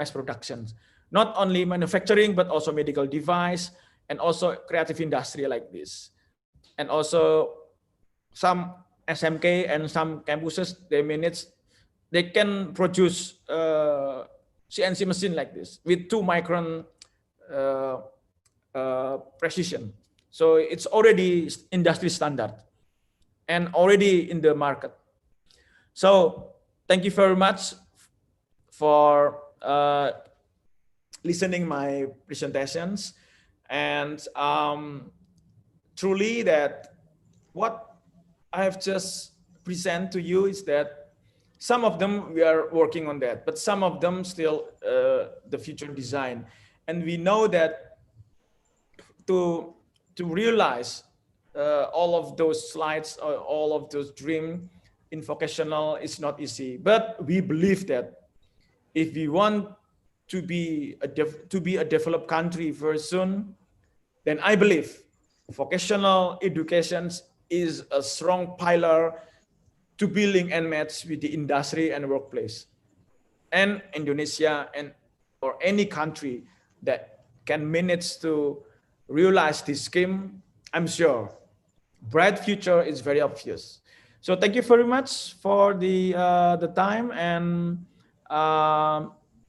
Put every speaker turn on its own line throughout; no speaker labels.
mass productions. Not only manufacturing, but also medical device and also creative industry like this. And also some SMK and some campuses, they can produce CNC machine like this with 2 micron precision. So it's already industry standard and already in the market. So thank you very much for listening my presentations, and truly that what I have just present to you is that some of them we are working on that, but some of them still the future design. And we know that to realize all of those slides, all of those dreams in vocational is not easy. But we believe that if we want to be a developed country very soon, then I believe vocational education is a strong pillar to building and match with the industry and workplace. And Indonesia and or any country that can manage to realize this scheme, I'm sure bright future is very obvious. So thank you very much for the time, and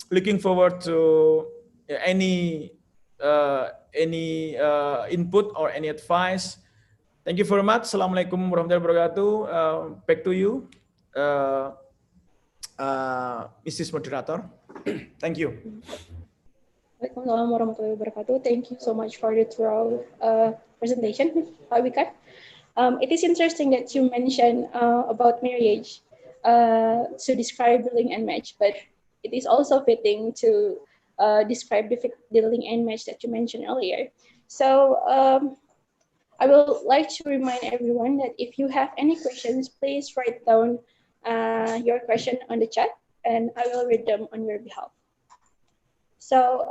looking forward to any input or any advice. Thank you very much. Assalamualaikum warahmatullahi wabarakatuh. Back to you, Mrs. Moderator. Thank you.
Waalaikumsalam warahmatullahi wabarakatuh. Thank you so much for the thorough presentation, Pak Wikan. It is interesting that you mentioned about marriage to describe building and match, but it is also fitting to describe the building and match that you mentioned earlier. So I would like to remind everyone that if you have any questions, please write down your question on the chat, and I will read them on your behalf. So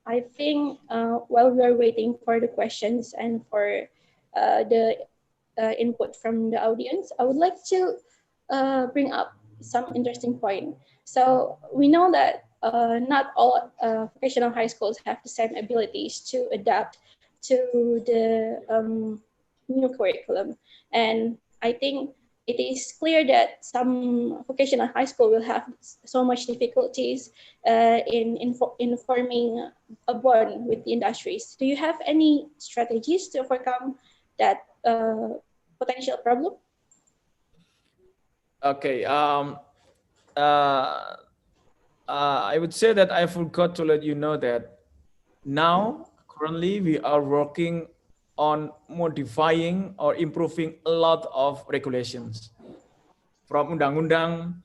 I think while we are waiting for the questions and for the input from the audience, I would like to bring up some interesting point. So we know that not all vocational high schools have the same abilities to adapt to the new curriculum. And I think it is clear that some vocational high school will have so much difficulties in forming a bond with the industries. Do you have any strategies to overcome that potential problem?
Okay. I would say that I forgot to let you know that now, currently, we are working on modifying or improving a lot of regulations from undang-undang,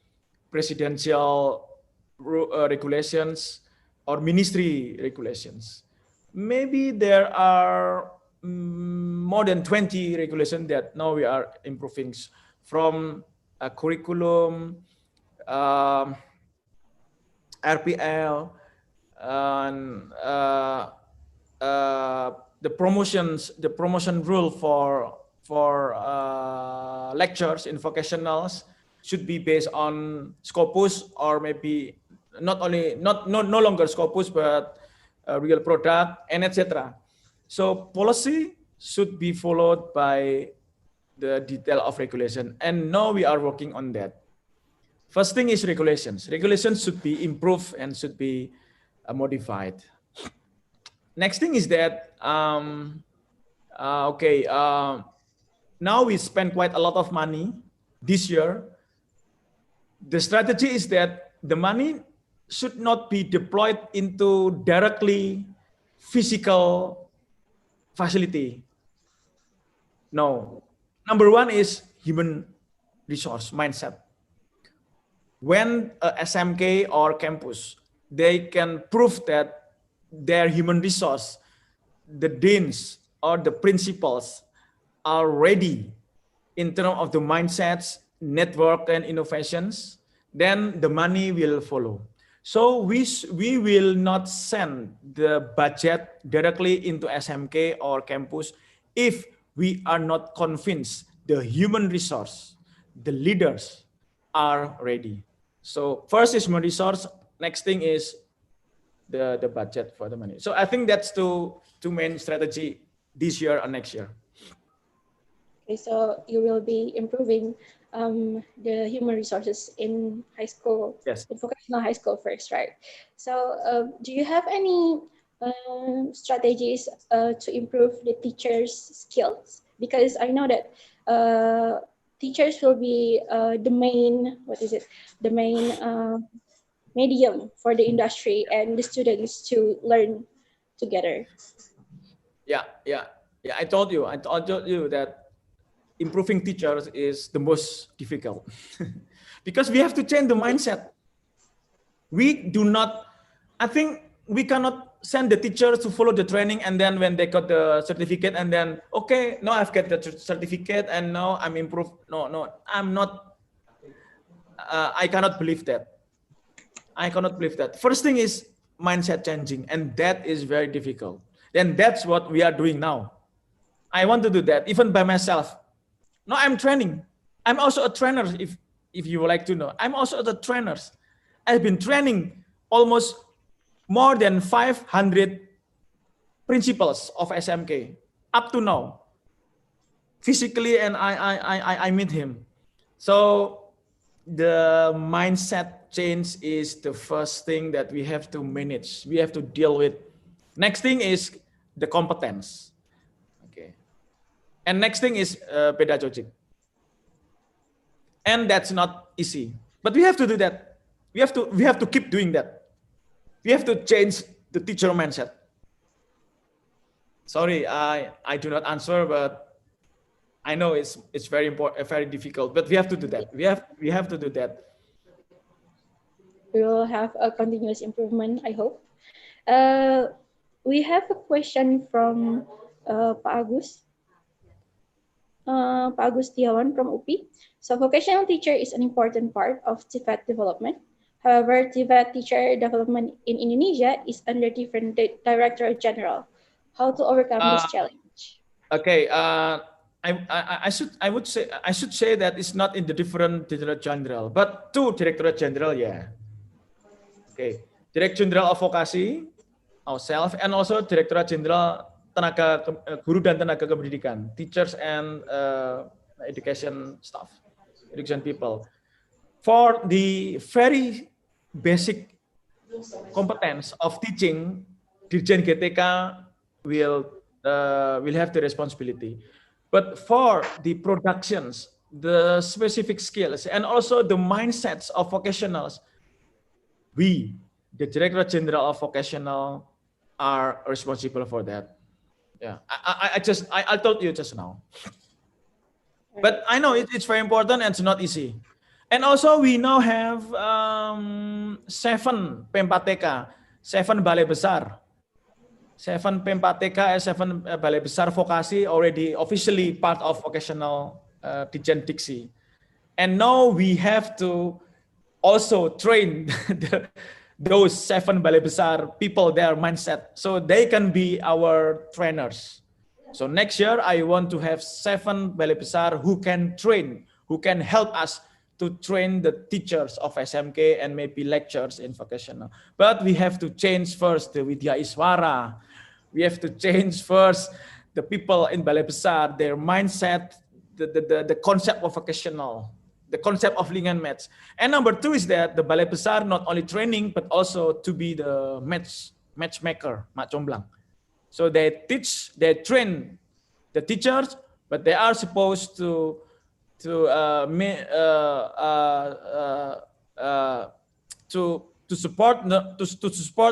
presidential regulations, or ministry regulations. Maybe there are more than 20 regulations that now we are improving, from a curriculum, RPL, and the promotion rule for lectures in vocationals should be based on Scopus, or maybe no longer Scopus, but real product, and etc. So policy should be followed by the detail of regulation, and now we are working on that. First thing is regulations. Regulations should be improved and should be modified. Next thing is that, now we spend quite a lot of money this year. The strategy is that the money should not be deployed into directly physical facility. No. Number one is human resource mindset. When a SMK or campus, they can prove that their human resource, the deans or the principals are ready in terms of the mindsets, network, and innovations, then the money will follow. So we will not send the budget directly into SMK or campus if we are not convinced the human resource, the leaders are ready. So first is human resource, next thing is the budget for the money. So I think that's two main strategy this year or next year.
Okay, so you will be improving the human resources in high school,
Yes.
in vocational high school first, right? So do you have any strategies to improve the teachers' skills? Because I know that teachers will be the main, the main medium for the industry and the students to learn together.
Yeah. I told you that improving teachers is the most difficult because we have to change the mindset. We do not, I think we cannot send the teachers to follow the training and then when they got the certificate and then, okay, now I've got the certificate and now I'm improved. No, I'm not, I cannot believe that. I cannot believe that. First thing is mindset changing, and that is very difficult. Then that's what we are doing now. I want to do that even by myself. No, I'm training. I'm also a trainer. If you would like to know, I'm also the trainers. I've been training almost more than 500 principals of SMK up to now, physically, and I meet him. So the mindset change is the first thing that we have to manage. We have to deal with. Next thing is the competence. Okay, and next thing is pedagogic. And that's not easy, but we have to do that. We have to keep doing that. We have to change the teacher mindset. Sorry, I do not answer, but I know it's very important, very difficult, but we have to do that. We have to do that.
We will have a continuous improvement, I hope. We have a question from Pak Agus. Pak Agus Tiawan from UPI. So vocational teacher is an important part of TVET development. However, TVET teacher development in Indonesia is under different director general. How to overcome this challenge?
Okay, I should say that it's not in the different director general, but two director general, yeah. Okay, Director General of Vokasi, ourselves, and also Director General Tenaga Guru dan Tenaga Kependidikan, teachers and education staff, education people. For the very basic competence of teaching, Dirjen GTK will have the responsibility. But for the productions, the specific skills, and also the mindsets of vocationals, we, the Director General of Vocational, are responsible for that. Yeah, I told you just now. But I know it's very important and it's not easy. And also we now have 7 P4TK, 7 balai besar. 7 P4TK and 7 balai besar vokasi already officially part of vocational Dijen Diksi. And now we have to also train those 7 balai besar people, their mindset, so they can be our trainers. So next year, I want to have 7 balai besar who can train, who can help us to train the teachers of SMK and maybe lectures in vocational. But we have to change first the Widya Iswara. We have to change first the people in balai besar, their mindset, the concept of vocational, the concept of lingkungan match. And number 2 is that the balai besar not only training, but also to be the matchmaker, mak comblang. So they train the teachers, but they are supposed to support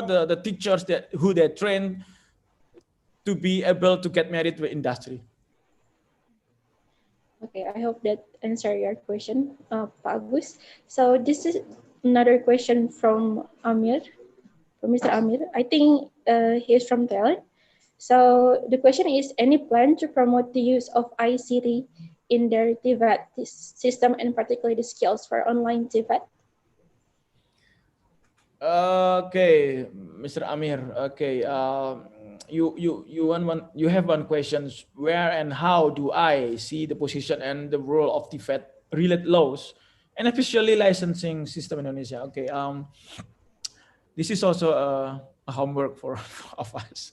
the teachers who they train to be able to get married to industry.
Okay, I hope that answered your question, Pak Agus. So this is another question from Amir, from Mr. Amir. I think he's from Thailand. So the question is, any plan to promote the use of ICT in their TVET system, and particularly the skills for online TVET?
Okay, Mr. Amir. Okay, you have one question. Where and how do I see the position and the role of TVET related laws and officially licensing system in Indonesia? Okay. this is also a homework for of us.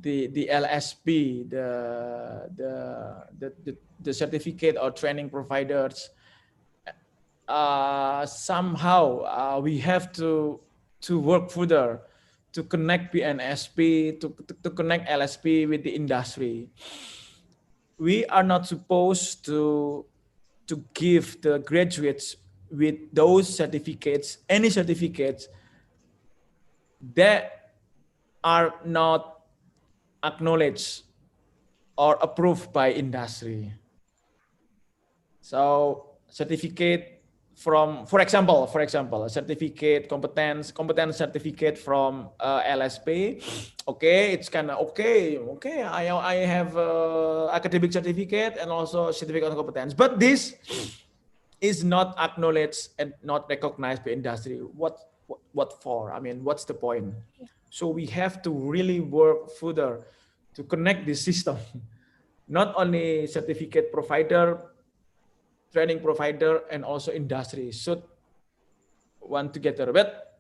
The LSP, the certificate or training providers, somehow we have to work further to connect PNSP, to connect LSP with the industry. We are not supposed to give the graduates with those certificates, any certificates that are not acknowledged or approved by industry. So certificate from, for example, a certificate competence certificate from LSP. Okay, it's kind of okay. I have academic certificate and also certificate of competence, but this is not acknowledged and not recognized by industry. What for? I mean, what's the point? So we have to really work further to connect this system, not only certificate provider, training provider, and also industry should want together. But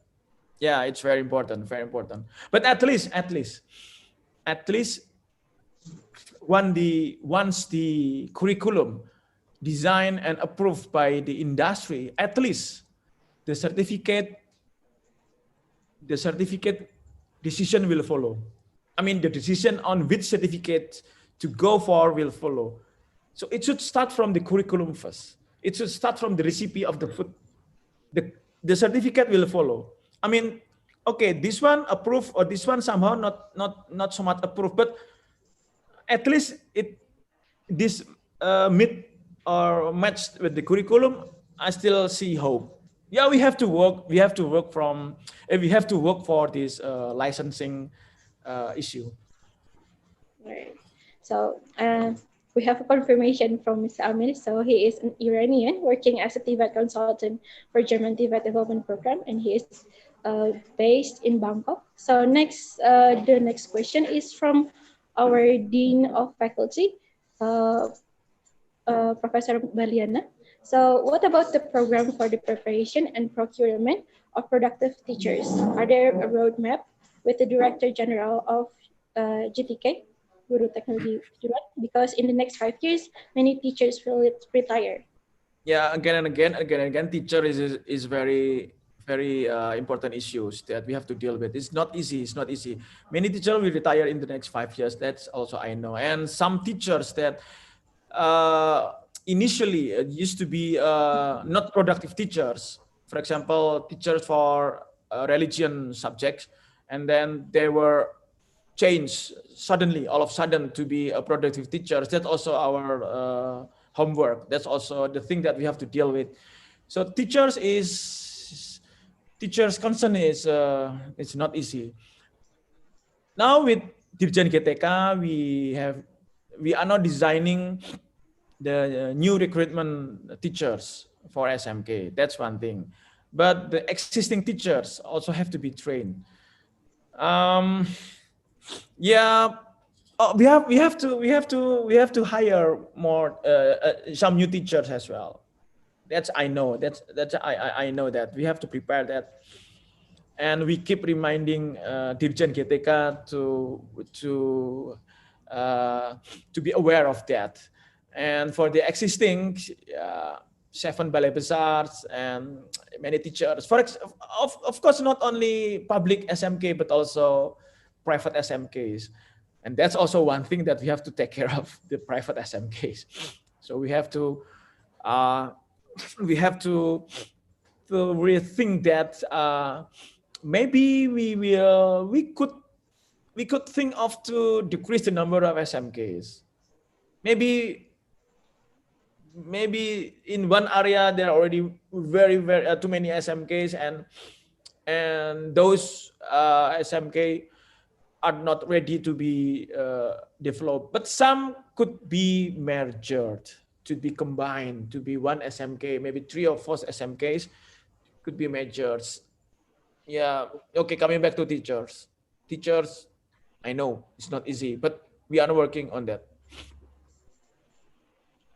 yeah, it's very important, very important. But at least once the curriculum designed and approved by the industry, at least the certificate decision will follow. I mean, the decision on which certificate to go for will follow. So it should start from the curriculum first. It should start from the recipe of the food. The certificate will follow. I mean, okay, this one approved or this one somehow not so much approved, but at least this meet or matched with the curriculum. I still see hope. Yeah, we have to work. We have to work for this licensing issue.
Right. So we have a confirmation from Mr. Amir. So he is an Iranian working as a TVET consultant for German TVET Development Program, and he is based in Bangkok. So the next question is from our Dean of Faculty, Professor Baliana. So what about the program for the preparation and procurement of productive teachers? Are there a roadmap with the Director General of GTK, Guru Teknologi Kejuruan? Because in the next 5 years, many teachers will retire.
Yeah, again and again, teacher is very important issues that we have to deal with. It's not easy. Many teachers will retire in the next 5 years. That's also I know. And some teachers that initially used to be not productive teachers. For example, teachers for religion subjects, and then they were changed suddenly, all of a sudden, to be a productive teachers. That's also our homework. That's also the thing that we have to deal with. So teachers concern is it's not easy. Now with Dirjen GTK, we are now designing the new recruitment teachers for SMK. That's one thing. But the existing teachers also have to be trained. Yeah, we have to hire more some new teachers as well. That's I know. I know that we have to prepare that, and we keep reminding Dirjen GTK to be aware of that. And for the existing 7 balai besars and many teachers, of course, not only public SMK but also private SMKs, and that's also one thing that we have to take care of, the private SMKs. So we have to rethink that. Maybe we could think of to decrease the number of SMKs. Maybe in one area there are already very too many SMKs, and those SMK are not ready to be developed. But some could be merged, to be combined, to be one SMK, maybe 3 or 4 SMKs could be merged. Yeah, okay, coming back to teachers. Teachers, I know it's not easy, but we are working on that.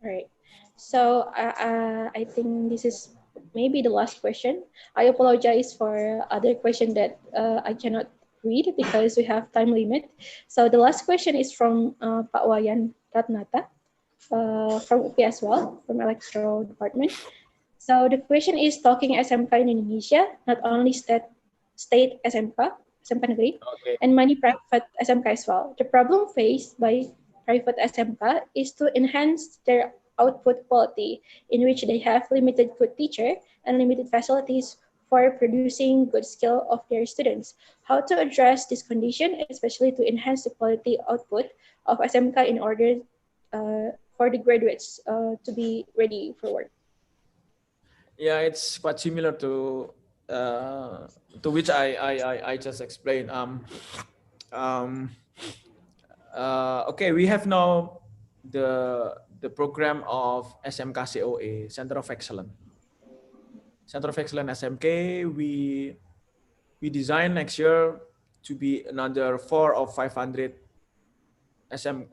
All right. So I think this is maybe the last question. I apologize for other question that I cannot read because we have time limit. So the last question is from Pak Wayan Ratnata from UP as well, from Electro Department. So the question is talking SMK in Indonesia, not only state SMK negeri,
Okay.
and many private SMK as well. The problem faced by private SMK is to enhance their output quality, in which they have limited good teacher and limited facilities for producing good skill of their students. How to address this condition, especially to enhance the quality output of SMK in order for the graduates to be ready for work.
Yeah, it's quite similar to which I just explained. Um, okay, we have now the program of SMK COA, Center of Excellence. Center of Excellence SMK, we design next year to be another 4 or 500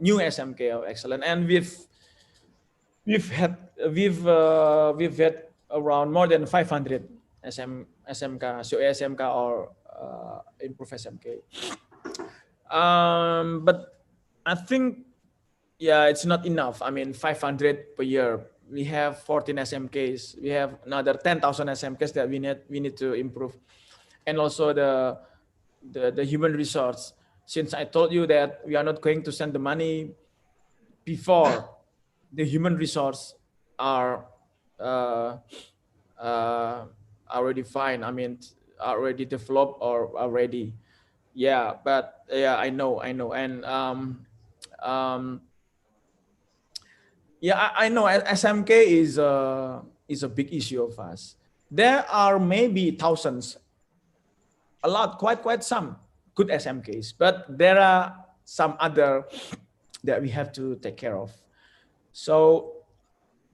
new SMK of excellence, and we've had we've had around more than 500 SMK, so SMK or improve SMK. But I think, yeah, it's not enough. I mean, 500 per year. We have 14 SMKs. We have another 10,000 SMKs that we need to improve, and also the human resource. Since I told you that we are not going to send the money before the human resource are uh, already fine. I mean, already developed or already. Yeah, but yeah, I know, and um, yeah, I know SMK is a big issue of us. There are maybe thousands, a lot, quite some good SMKs, but there are some other that we have to take care of. So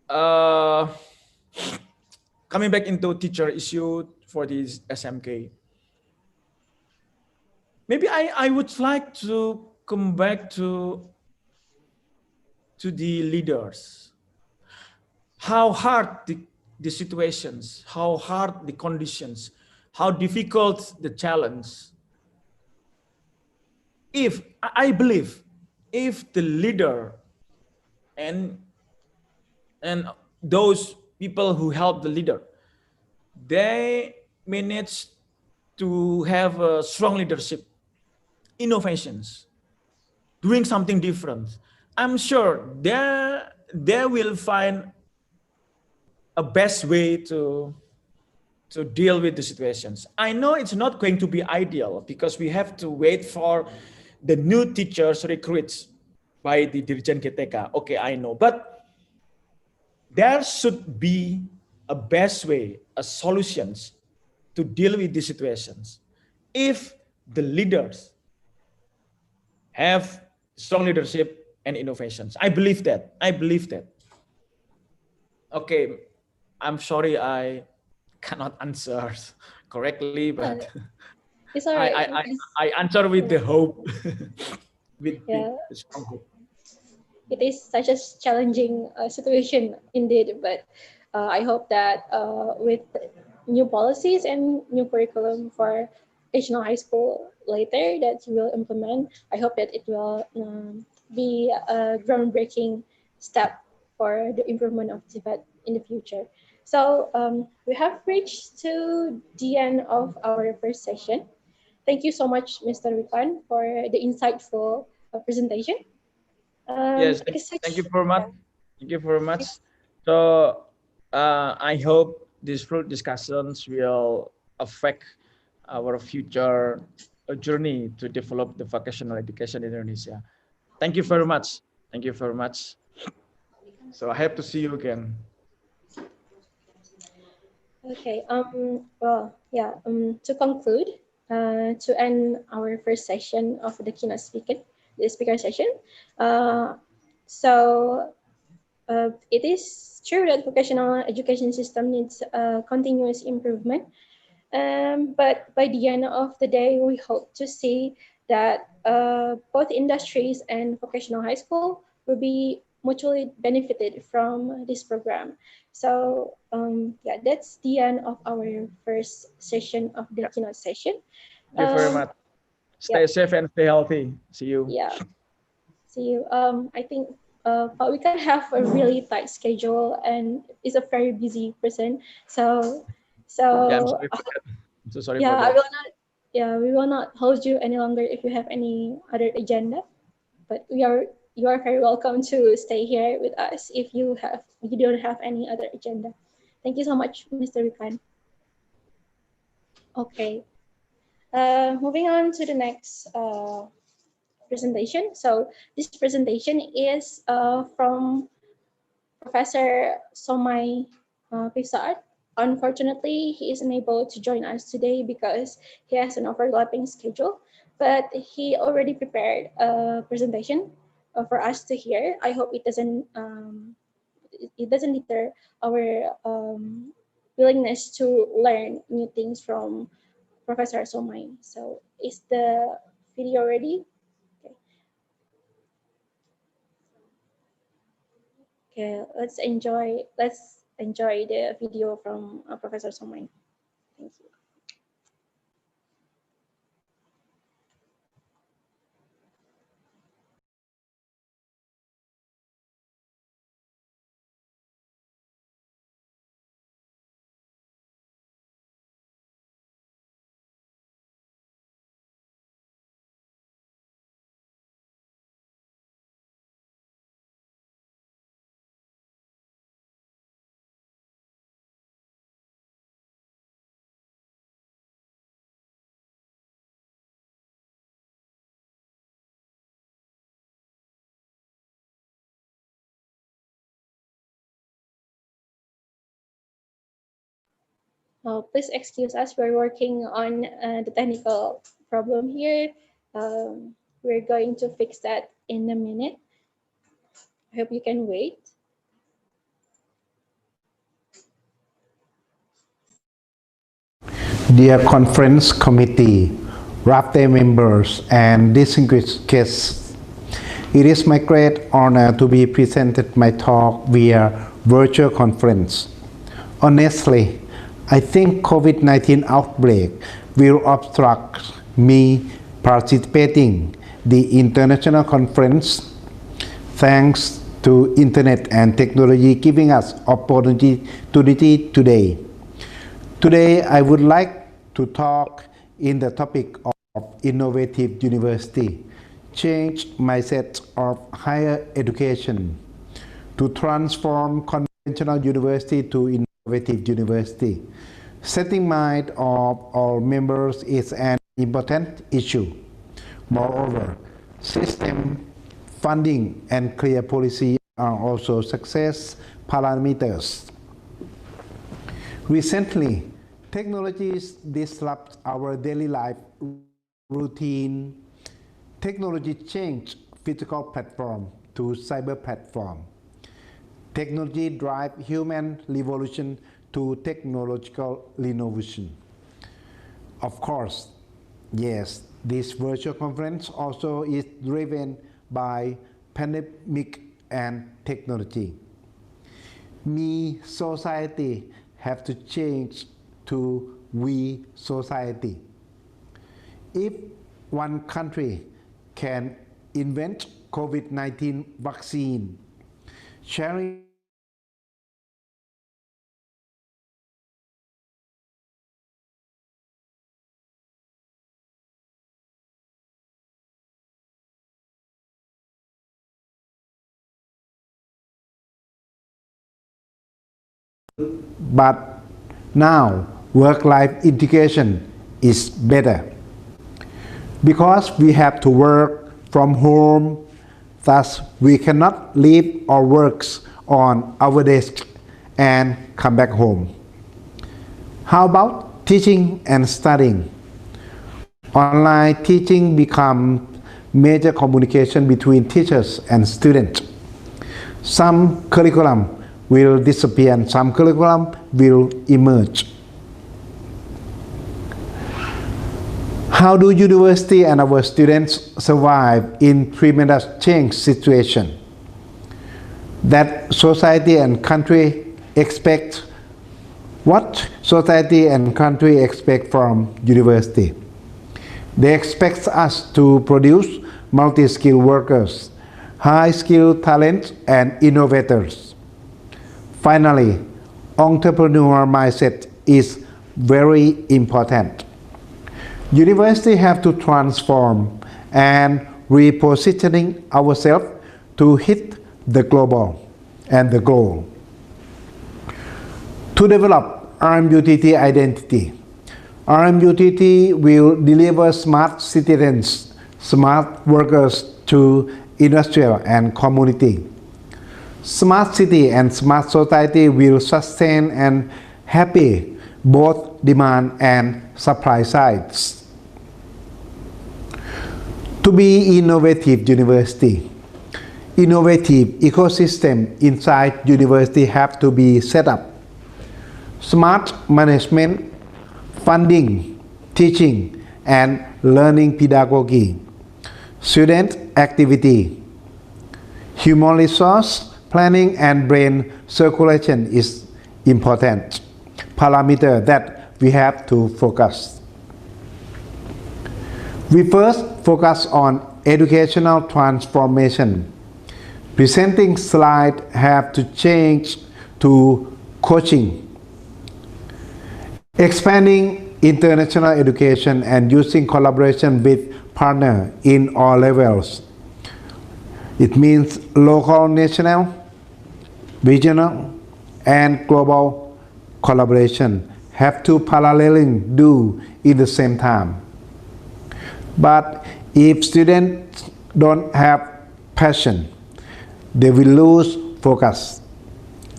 uh, coming back into teacher issue for this SMK, maybe I would like to come back to the leaders. How hard the situations, how hard the conditions, how difficult the challenge. If I believe, if the leader and and those people who help the leader, they manage to have a strong leadership, innovations, doing something different, I'm sure they will find a best way to deal with the situations. I know it's not going to be ideal because we have to wait for the new teachers recruits by the Dirjen GTK. Okay, I know, but there should be a best way, a solutions to deal with these situations. If the leaders have strong leadership and innovations, I believe that. I believe that. Okay, I'm sorry I cannot answer correctly, but
It's all right.
I answer with the hope, with
Yeah,
the strong hope.
it is such a challenging situation indeed, but I hope that with new policies and new curriculum for regional high school later that you will implement, I hope that it will be a groundbreaking step for the improvement of Tibet in the future. So we have reached to the end of our first session. Thank you so much, Mr. Wikan, for the insightful presentation.
Yes,
It is
thank you
such,
very much.
yeah,
Thank you very much. So I hope these fruit discussions will affect our future journey to develop the vocational education in Indonesia. Thank you very much. Thank you very much. So I hope to see you again.
okay. Well, yeah. To conclude, to end our first session of the keynote speaker, the speaker session. Uh, so it is true that vocational education system needs continuous improvement. But by the end of the day, we hope to see that both industries and vocational high school will be mutually benefited from this program. So yeah, that's the end of our first session of the keynote session.
Thank you very much. Stay
Yep.
safe and stay healthy. See you.
Yeah. See you. I think but we can have a really tight schedule and is a very busy person. So
Yeah, I'm
so
sorry for that. I'm so sorry
yeah,
for
I
that.
will not. Yeah, we will not hold you any longer if you have any other agenda. But you are very welcome to stay here with us if you don't have any other agenda. Thank you so much, Mr. Wikan. Okay. Moving on to the next presentation. So this presentation is from Professor Somai Pisar. Unfortunately, he is unable to join us today because he has an overlapping schedule, but he already prepared a presentation for us to hear. I hope it doesn't deter our willingness to learn new things from Professor Somai. So is the video ready? Okay, okay, let's enjoy the video from Professor Somai. Thank you. Please excuse us. We're working on the technical problem here. We're going to fix that in a minute. I hope you can wait.
Dear Conference Committee, RAFTE members, and distinguished guests, it is my great honor to be presented my talk via virtual conference. Honestly, I think COVID-19 outbreak will obstruct me participating the international conference. Thanks to internet and technology giving us opportunity today. Today, I would like to talk in the topic of innovative university, change mindset of higher education, to transform conventional university to innovative university. Setting mind of all members is an important issue. Moreover, system, funding, and clear policy are also success parameters. Recently, technologies disrupt our daily life routine. Technology changed physical platform to cyber platform. Technology drives human revolution to technological innovation. Of course, yes, this virtual conference also is driven by pandemic and technology. Me society have to change to we society. If one country can invent COVID-19 vaccine, sharing but now work-life integration is better because we have to work from home, thus we cannot leave our works on our desk and come back home. How about teaching and studying? Online teaching becomes major communication between teachers and students. Some curriculum will disappear and some curriculum will emerge. How do university and our students survive in tremendous change situation? that society and country expect. What society and country expect from university? They expect us to produce multi-skilled workers, high-skilled talent, and innovators. Finally, entrepreneurial mindset is very important. University have to transform and repositioning ourselves to hit the global and the goal. To develop RMUTT identity, RMUTT will deliver smart citizens, smart workers to industrial and community. Smart city and smart society will sustain and happy both demand and supply sides. To be innovative university, innovative ecosystem inside university have to be set up. Smart management, funding, teaching, and learning pedagogy, student activity, human resource planning, and brain circulation is important parameter that we have to focus. We first focus on educational transformation. Presenting slide have to change to coaching. Expanding international education and using collaboration with partners in all levels. It means local, national, regional, and global collaboration have to paralleling do in the same time. But if students don't have passion, they will lose focus.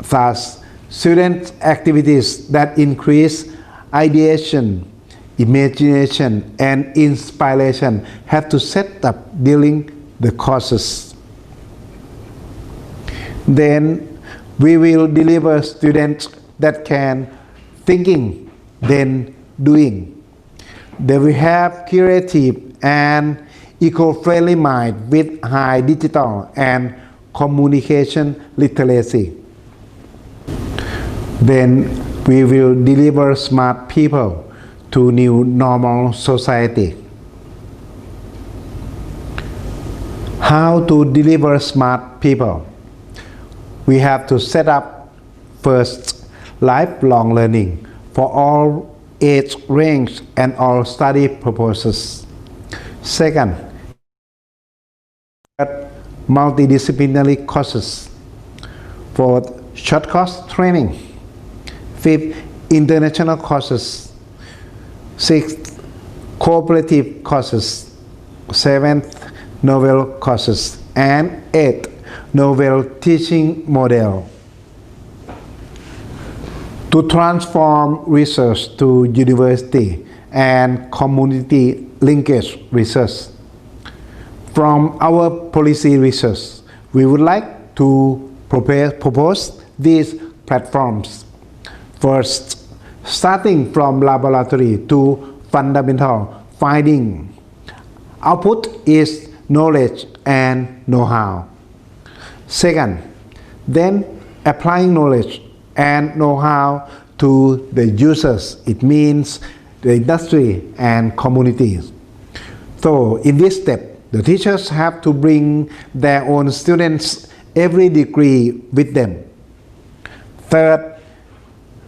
Thus, student activities that increase ideation, imagination, and inspiration have to set up during the courses. Then we will deliver students that can thinking, then doing. They will have creative and eco-friendly mind with high digital and communication literacy. Then we will deliver smart people to new normal society. How to deliver smart people? We have to set up first lifelong learning for all age range and all study purposes. Second, multidisciplinary courses. Fourth, short course training. Fifth, international courses. Sixth, cooperative courses. Seventh, novel courses. And eighth, novel teaching model. To transform research to university and community linkage research. From our policy research, we would like to propose these platforms. First, starting from laboratory to fundamental finding. Output is knowledge and know-how. Second, then applying knowledge and know-how to the users. It means the industry and communities. So in this step, the teachers have to bring their own students every degree with them. Third,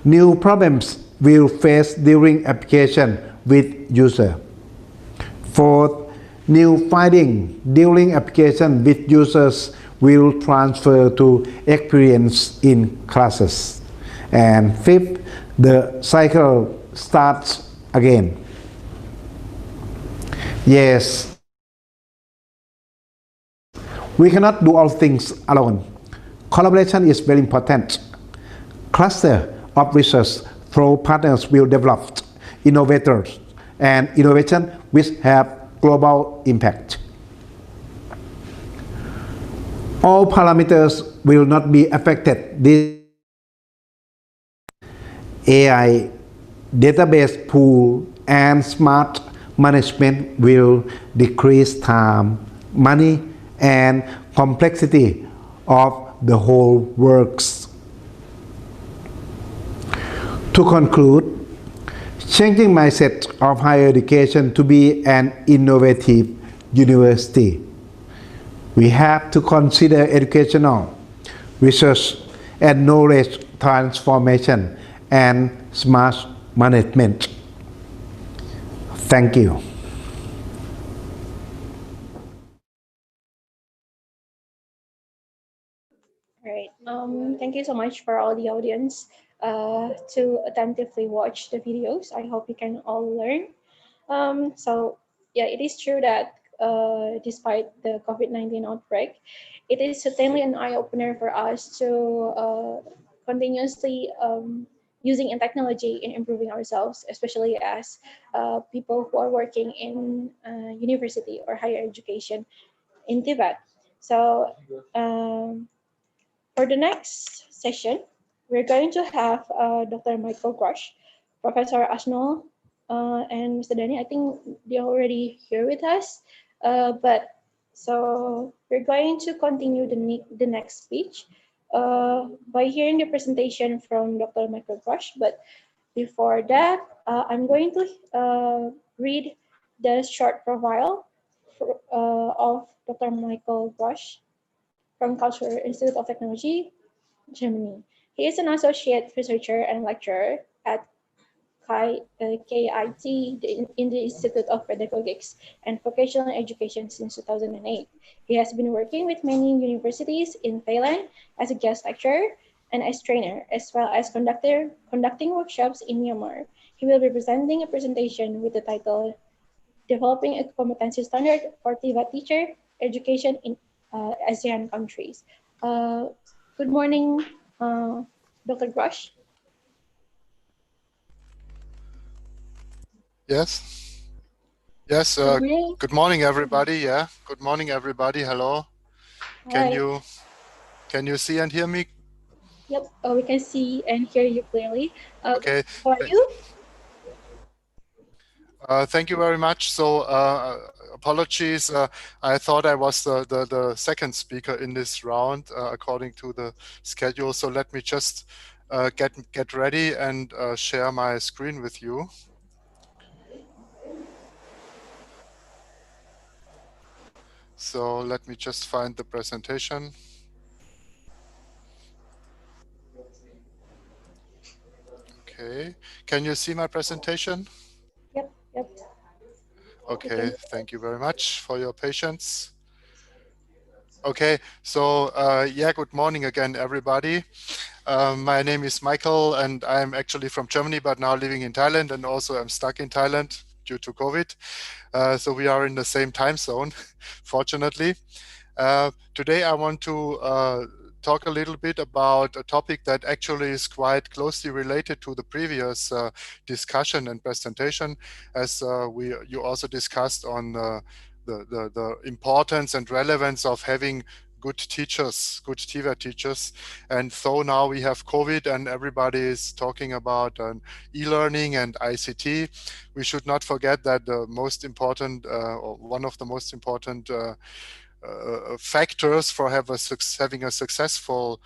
new problems will face during application with user. Fourth, new finding during application with users will transfer to experience in classes. And fifth, the cycle starts again. Yes, we cannot do all things alone. Collaboration is very important. Cluster of research through partners will develop innovators and innovation which have global impact. All parameters will not be affected. This AI, database pool, and smart management will decrease time, money, and complexity of the whole works. To conclude, changing mindset of higher education to be an innovative university, we have to consider educational, research, and knowledge transformation and smart management. Thank you.
Right. Thank you so much for all the audience to attentively watch the videos. I hope you can all learn. So yeah, it is true that despite the COVID-19 outbreak, it is certainly an eye-opener for us to continuously using in technology in improving ourselves, especially as people who are working in university or higher education in Tibet. So for the next session, we're going to have Dr. Michael Grush, Professor Asnol, and Mr. Danny. I think they're already here with us. But so we're going to continue the next speech by hearing the presentation from Dr. Michael Grush. But before that, I'm going to read the short profile of Dr. Michael Grush from Cultural Institute of Technology, Germany. He is an associate researcher and lecturer at KIT in the Institute of Pedagogics and Vocational Education since 2008. He has been working with many universities in Thailand as a guest lecturer and as trainer, as well as conducting workshops in Myanmar. He will be presenting a presentation with the title Developing a Competency Standard for TVET Teacher Education in ASEAN Countries. Good morning, Dr. Grush.
Yes. Yes.
Good morning.
Good morning, everybody. Yeah. Good morning, everybody. Hello. Can you see and hear me?
Yep. We can see and hear you clearly.
Okay.
How are you?
Thank you very much. So apologies. I thought I was the second speaker in this round according to the schedule. So let me just get ready and share my screen with you. So let me just find the presentation. Okay. Can you see my presentation?
Yep. Yep.
Okay. Thank you very much for your patience. Okay, so yeah, good morning again, everybody. My name is Michael, and I'm actually from Germany, but now living in Thailand, and also I'm stuck in Thailand due to COVID. So we are in the same time zone, fortunately. Today I want to talk a little bit about a topic that actually is quite closely related to the previous discussion and presentation, as you also discussed on the importance and relevance of having good teachers, good TVET teachers. And so now we have COVID and everybody is talking about e-learning and ICT. We should not forget that the most important, or one of the most important factors for having a successful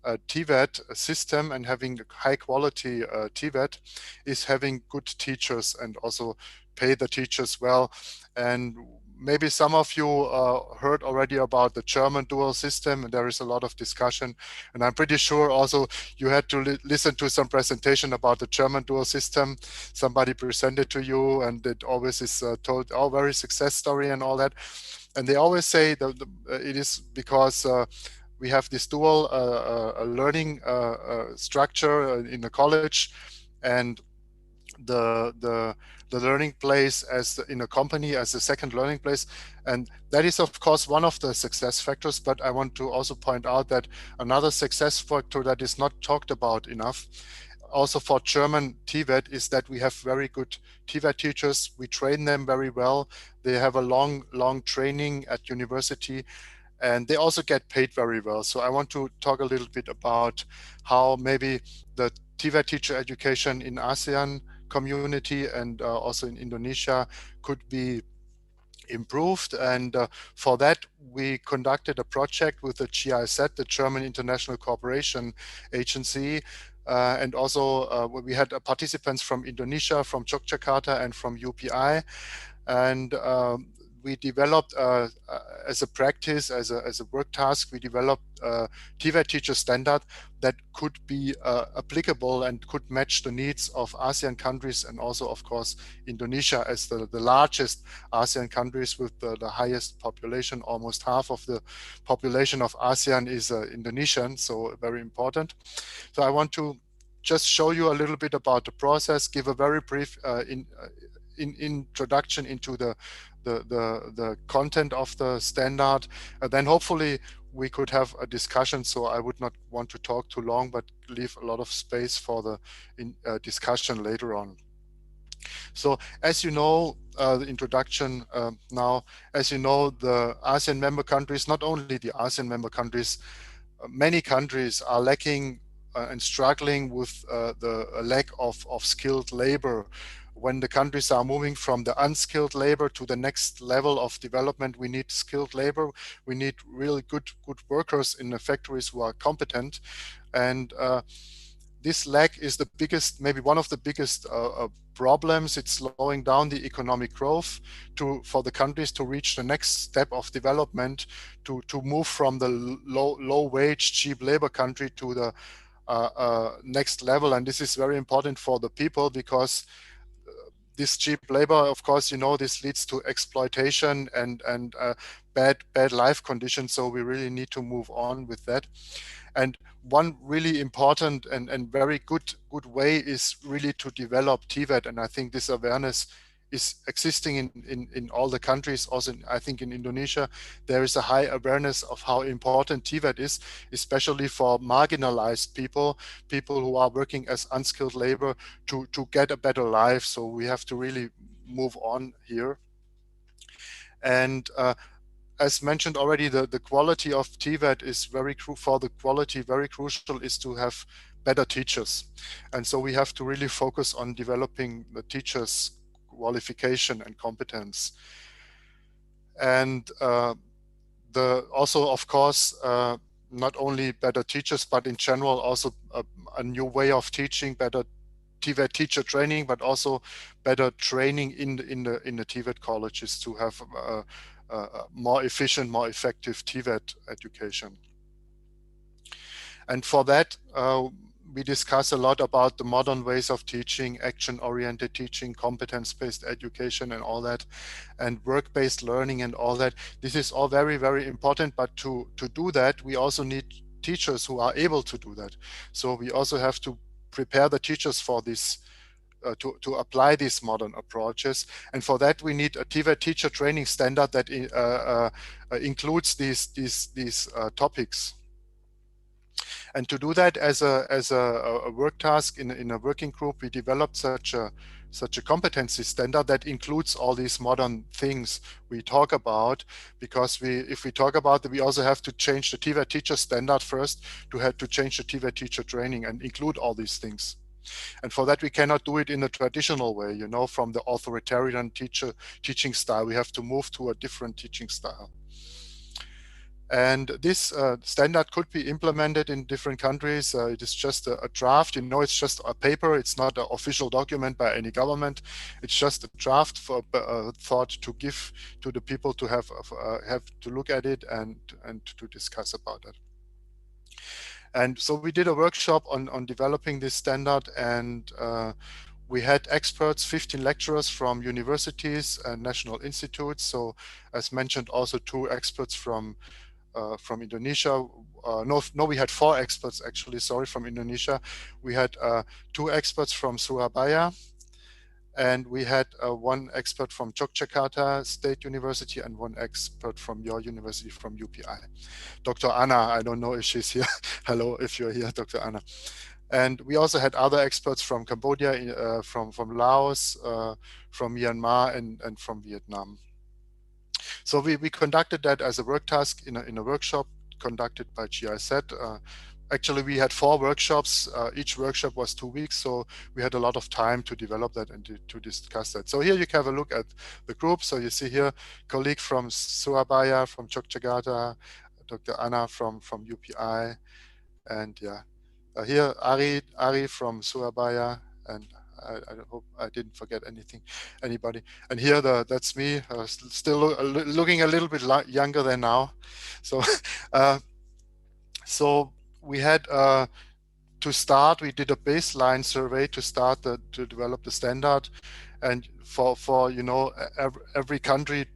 TVET system and having high quality TVET is having good teachers and also pay the teachers well. And maybe some of you heard already about the German dual system, and there is a lot of discussion. And I'm pretty sure also you had to listen to some presentation about the German dual system. Somebody presented to you, and it always is told, oh, very success story and all that. And they always say that it is because we have this dual learning structure in the college, and the learning place in a company as a second learning place. And that is of course one of the success factors, but I want to also point out that another success factor that is not talked about enough also for German TVET is that we have very good TVET teachers. We train them very well. They have a long training at university, and they also get paid very well. So I want to talk a little bit about how maybe the TVET teacher education in ASEAN community and also in Indonesia could be improved. And for that, we conducted a project with the GIZ, the German International Cooperation Agency. And also we had participants from Indonesia, from Yogyakarta, and from UPI. And we developed as a practice, as a work task, we developed a TVET teacher standard that could be applicable and could match the needs of ASEAN countries, and also, of course, Indonesia as the largest ASEAN countries with the highest population. Almost half of the population of ASEAN is Indonesian, so very important. So I want to just show you a little bit about the process, give a very brief introduction into the content of the standard. Then hopefully we could have a discussion. So I would not want to talk too long, but leave a lot of space for the discussion later on. So as you know, the introduction now, as you know, the ASEAN member countries, not only the ASEAN member countries, many countries are lacking and struggling with the lack of skilled labor. When the countries are moving from the unskilled labor to the next level of development, we need skilled labor. We need really good workers in the factories who are competent. And this lack is the biggest, maybe one of the biggest problems. It's slowing down the economic growth for the countries to reach the next step of development, to move from the low wage, cheap labor country to the next level. And this is very important for the people, because this cheap labor, of course, you know, this leads to exploitation and bad life conditions. So we really need to move on with that. And one really important and very good way is really to develop TVET. And I think this awareness is existing in all the countries. Also, I think in Indonesia, there is a high awareness of how important TVET is, especially for marginalized people who are working as unskilled labor, to get a better life. So we have to really move on here. And as mentioned already, the quality of TVET is very crucial is to have better teachers. And so we have to really focus on developing the teachers' qualification and competence. And also, of course, not only better teachers, but in general also a new way of teaching, better TVET teacher training, but also better training in the TVET colleges to have more efficient, more effective TVET education. And for that, we discuss a lot about the modern ways of teaching, action-oriented teaching, competence-based education and all that, and work-based learning and all that. This is all very, very important, but to do that, we also need teachers who are able to do that. So we also have to prepare the teachers for this, to apply these modern approaches. And for that, we need a TVET teacher training standard that includes these topics. And to do that as a work task in a working group, we developed such a competency standard that includes all these modern things we talk about, because if we talk about it, we also have to change the TVET teacher standard first to change the TVET teacher training and include all these things. And for that, we cannot do it in a traditional way, you know, from the authoritarian teaching style. We have to move to a different teaching style. And this standard could be implemented in different countries. It is just a draft, you know, it's just a paper. It's not an official document by any government. It's just a draft for thought to give to the people to have to look at it and to discuss about it. And so we did a workshop on developing this standard, and we had experts, 15 lecturers from universities and national institutes. So as mentioned, also 2 experts from Indonesia. No, we had 4 experts actually, sorry, from Indonesia. We had 2 experts from Surabaya, and we had 1 expert from Yogyakarta State University and 1 expert from your university, from UPI. Dr. Anna, I don't know if she's here. Hello, if you're here, Dr. Anna. And we also had other experts from Cambodia, from Laos, from Myanmar, and from Vietnam. So we conducted that as a work task in a workshop conducted by GIZ, actually we had 4 workshops. Each workshop was 2 weeks, so we had a lot of time to develop that and to discuss that. So here you can have a look at the group. So you see here, colleague from Surabaya, from Yogyakarta, Dr. Anna from UPI, and yeah, here Ari from Surabaya, and I hope I didn't forget anybody. And here that's me, still looking a little bit younger than now. So so we had to start, we did a baseline survey to start to develop the standard, and for you know, every country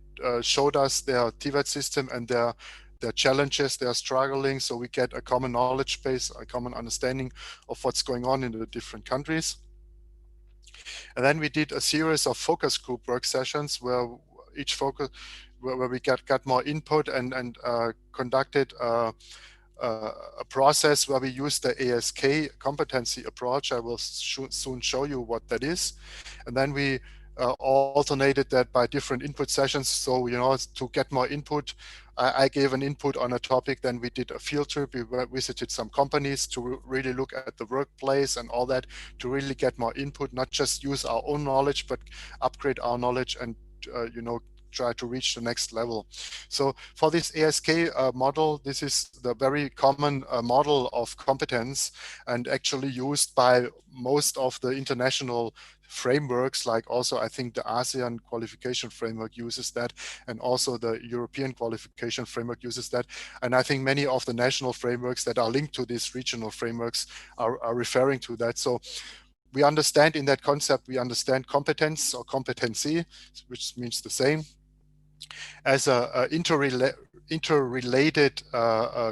showed us their TVET system and their challenges, they are struggling, so we get a common knowledge base, a common understanding of what's going on in the different countries. And then we did a series of focus group work sessions where each focus, where we got more input and conducted a process where we use the ASK competency approach. I will soon show you what that is. And then we alternated that by different input sessions. So, you know, to get more input, I gave an input on a topic, then we did a field trip. We visited some companies to really look at the workplace and all that, to really get more input, not just use our own knowledge, but upgrade our knowledge and, you know, try to reach the next level. So for this ASK model, this is the very common model of competence and actually used by most of the international frameworks, like also I think the ASEAN qualification framework uses that, and also the European qualification framework uses that. And I think many of the national frameworks that are linked to these regional frameworks are referring to that. So we understand in that concept, we understand competence or competency, which means the same, as a interrelated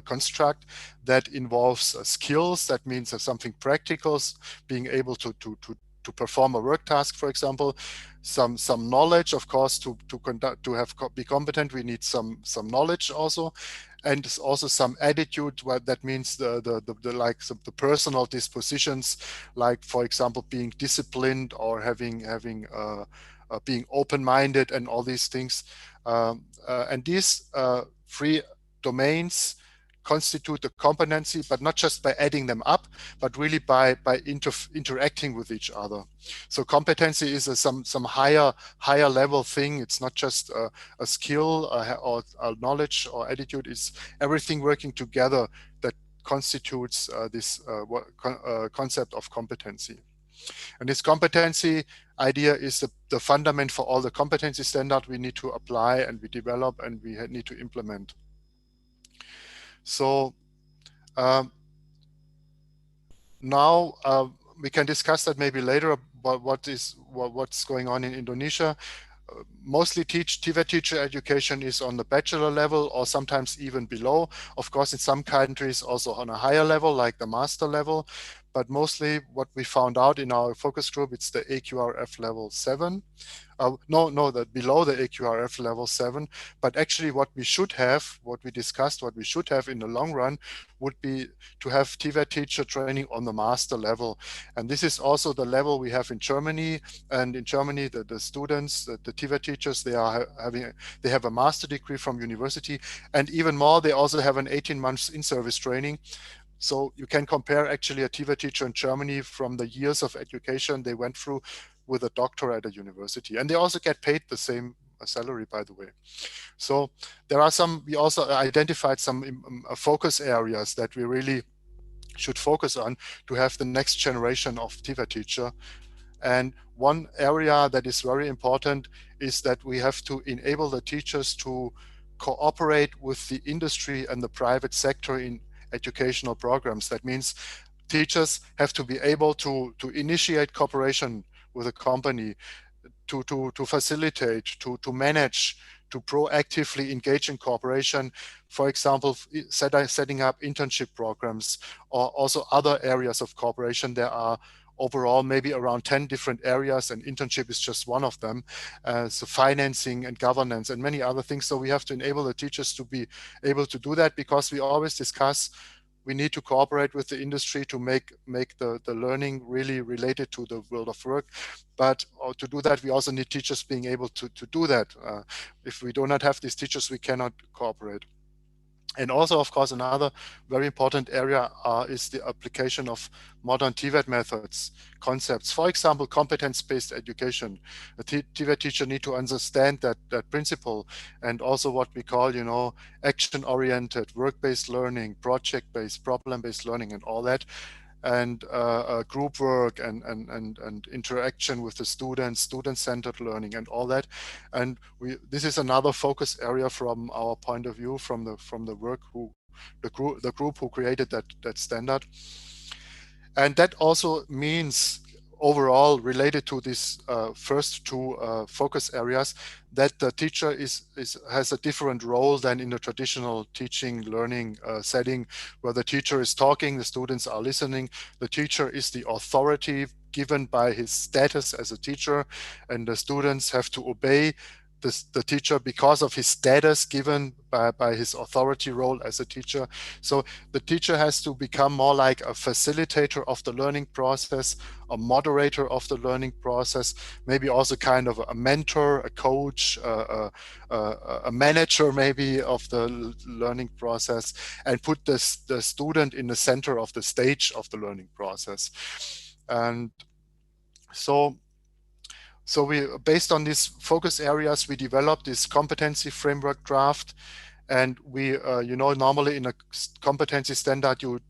construct that involves skills. That means something practical, being able to perform a work task, for example. Some knowledge, of course, to be competent, we need some knowledge also, and also some attitude. What that means, the personal dispositions, like for example being disciplined or having being open-minded and all these things. And these 3 domains constitute the competency, but not just by adding them up, but really by interacting with each other. So competency is some higher level thing. It's not just a skill or a knowledge or attitude. It's everything working together that constitutes this concept of competency. And this competency idea is the fundament for all the competency standard we need to apply and we develop and we need to implement. So now we can discuss that maybe later about what's going on in Indonesia. Mostly TVET teacher education is on the bachelor level or sometimes even below. Of course, in some countries also on a higher level, like the master level. But mostly what we found out in our focus group, it's the AQRF level 7. That below the AQRF level 7. But actually what we should have, what we discussed, what we should have in the long run would be to have TVET teacher training on the master level. And this is also the level we have in Germany. And in Germany, the students, the TVET teachers, they have a master degree from university. And even more, they also have an 18 months in-service training. So you can compare actually a TVET teacher in Germany from the years of education they went through with a doctorate at a university. And they also get paid the same salary, by the way. So there are we also identified some focus areas that we really should focus on to have the next generation of TVET teacher. And one area that is very important is that we have to enable the teachers to cooperate with the industry and the private sector in educational programs. That means teachers have to be able to initiate cooperation with a company, to facilitate, to manage, to proactively engage in cooperation. For example, setting up internship programs or also other areas of cooperation. There are overall maybe around 10 different areas, and internship is just one of them. So financing and governance and many other things. So we have to enable the teachers to be able to do that, because we always discuss we need to cooperate with the industry to make the learning really related to the world of work. But to do that, we also need teachers being able to do that. If we do not have these teachers, we cannot cooperate. And also, of course, another very important area is the application of modern TVET methods, concepts. For example, competence-based education. A TVET teacher need to understand that principle, and also what we call, you know, action-oriented, work-based learning, project-based, problem-based learning, and all that. And group work and interaction with the students, student-centered learning, and all that. And this is another focus area from our point of view, from the work the group who created that standard. And that also means, overall, related to these first two focus areas, that the teacher has a different role than in the traditional teaching learning setting, where the teacher is talking, the students are listening. The teacher is the authority given by his status as a teacher, and the students have to obey the teacher because of his status given by his authority role as a teacher. So the teacher has to become more like a facilitator of the learning process, a moderator of the learning process, maybe also kind of a mentor, a coach, a manager maybe of the learning process, and put the student in the center of the stage of the learning process. And so we, based on these focus areas, we developed this competency framework draft. And we, you know, normally in a competency standard, you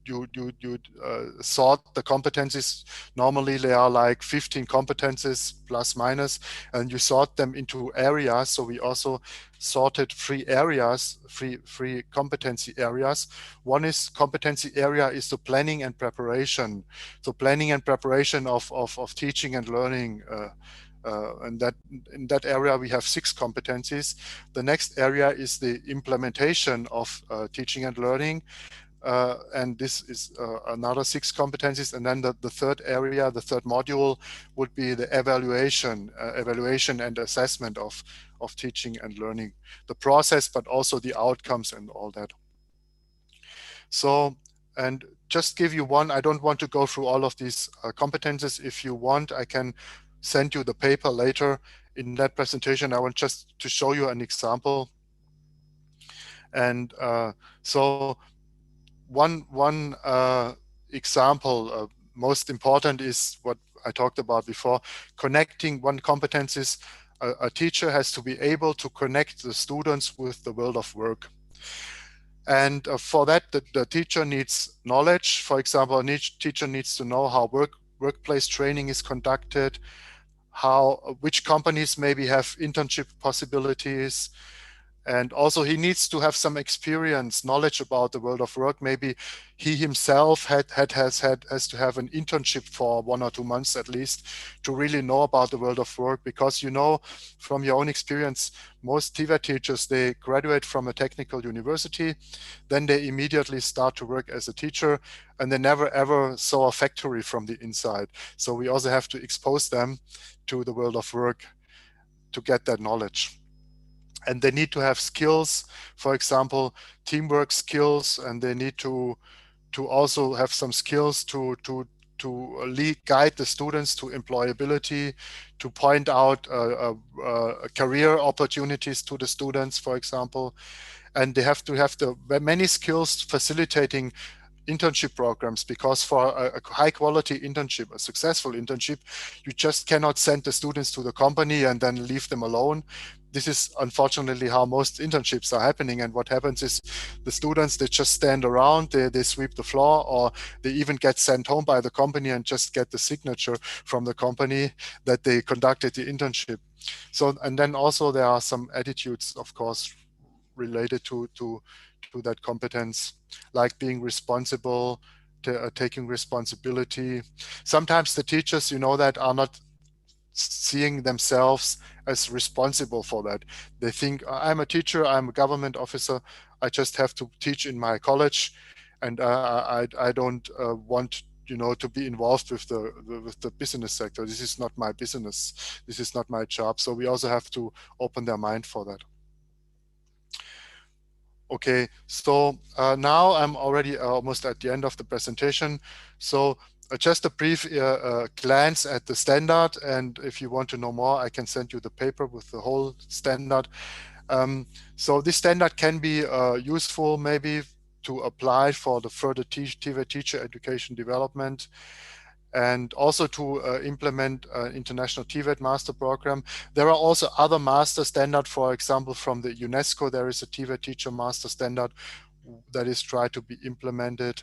sort the competencies. Normally there are like 15 competencies plus minus, and you sort them into areas. So we also sorted 3 areas, three competency areas. One is competency area is the planning and preparation. So planning and preparation of teaching and learning. And that in that area we have 6 competencies. The next area is the implementation of teaching and learning, and this is another 6 competencies. And then the third area, the third module, would be the evaluation and assessment of teaching and learning, the process, but also the outcomes and all that. So, and just give you one, I don't want to go through all of these competencies. If you want, I can send you the paper later. In that presentation, I want just to show you an example. And so one example, most important, is what I talked about before, connecting one competence is a teacher has to be able to connect the students with the world of work. And for that, the teacher needs knowledge. For example, a teacher needs to know how workplace training is conducted, which companies maybe have internship possibilities. And also he needs to have some experience, knowledge about the world of work. Maybe he himself has to have an internship for 1 or 2 months at least to really know about the world of work. Because, you know, from your own experience, most TVET teachers, they graduate from a technical university, then they immediately start to work as a teacher, and they never ever saw a factory from the inside. So we also have to expose them to the world of work to get that knowledge. And they need to have skills, for example, teamwork skills, and they need to also have some skills to guide the students to employability, to point out career opportunities to the students, for example. And they have to have many skills facilitating internship programs, because for a high quality internship, a successful internship, you just cannot send the students to the company and then leave them alone. This is unfortunately how most internships are happening. And what happens is the students, they just stand around, they sweep the floor, or they even get sent home by the company and just get the signature from the company that they conducted the internship. So, and then also there are some attitudes, of course, related to that competence, like being responsible, taking responsibility. Sometimes the teachers, you know, that are not seeing themselves as responsible for that. They think, I'm a teacher, I'm a government officer, I just have to teach in my college, and I don't want, you know, to be involved with the business sector. This is not my business. This is not my job. So we also have to open their mind for that. Okay, so now I'm already almost at the end of the presentation. So just a brief glance at the standard, and if you want to know more, I can send you the paper with the whole standard. So this standard can be useful maybe to apply for the further TVET teacher education development, and also to implement international TVET master program. There are also other master standard, for example, from the UNESCO, there is a TVET teacher master standard that is tried to be implemented.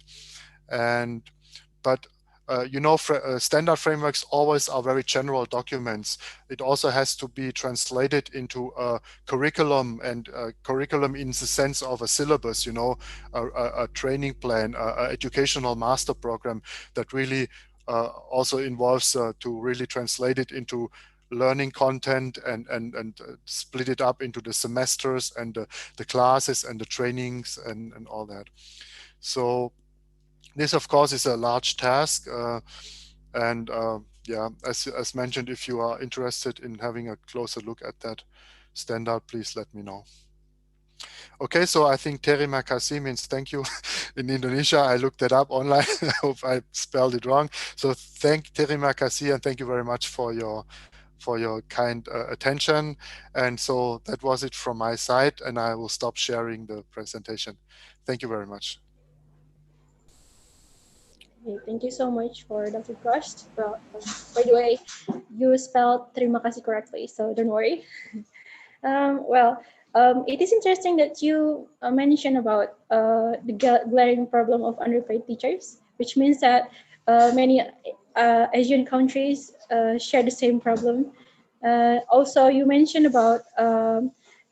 But you know, standard frameworks always are very general documents. It also has to be translated into a curriculum, and curriculum in the sense of a syllabus, you know, a training plan, a educational master program that really also involves to really translate it into learning content and split it up into the semesters and the classes and the trainings and all that. So this, of course, is a large task, yeah, as mentioned, if you are interested in having a closer look at that standard, please let me know. Okay, so I think terima kasih means thank you in Indonesia. I looked it up online. I hope I spelled it wrong. So terima kasih, and thank you very much for your kind attention. And so that was it from my side, and I will stop sharing the presentation. Thank you very much.
Okay, thank you so much for Dr. Crush. Well, by the way, you spelled terima kasih correctly, so don't worry. It is interesting that you mentioned about the glaring problem of underpaid teachers, which means that many Asian countries share the same problem. Also, you mentioned about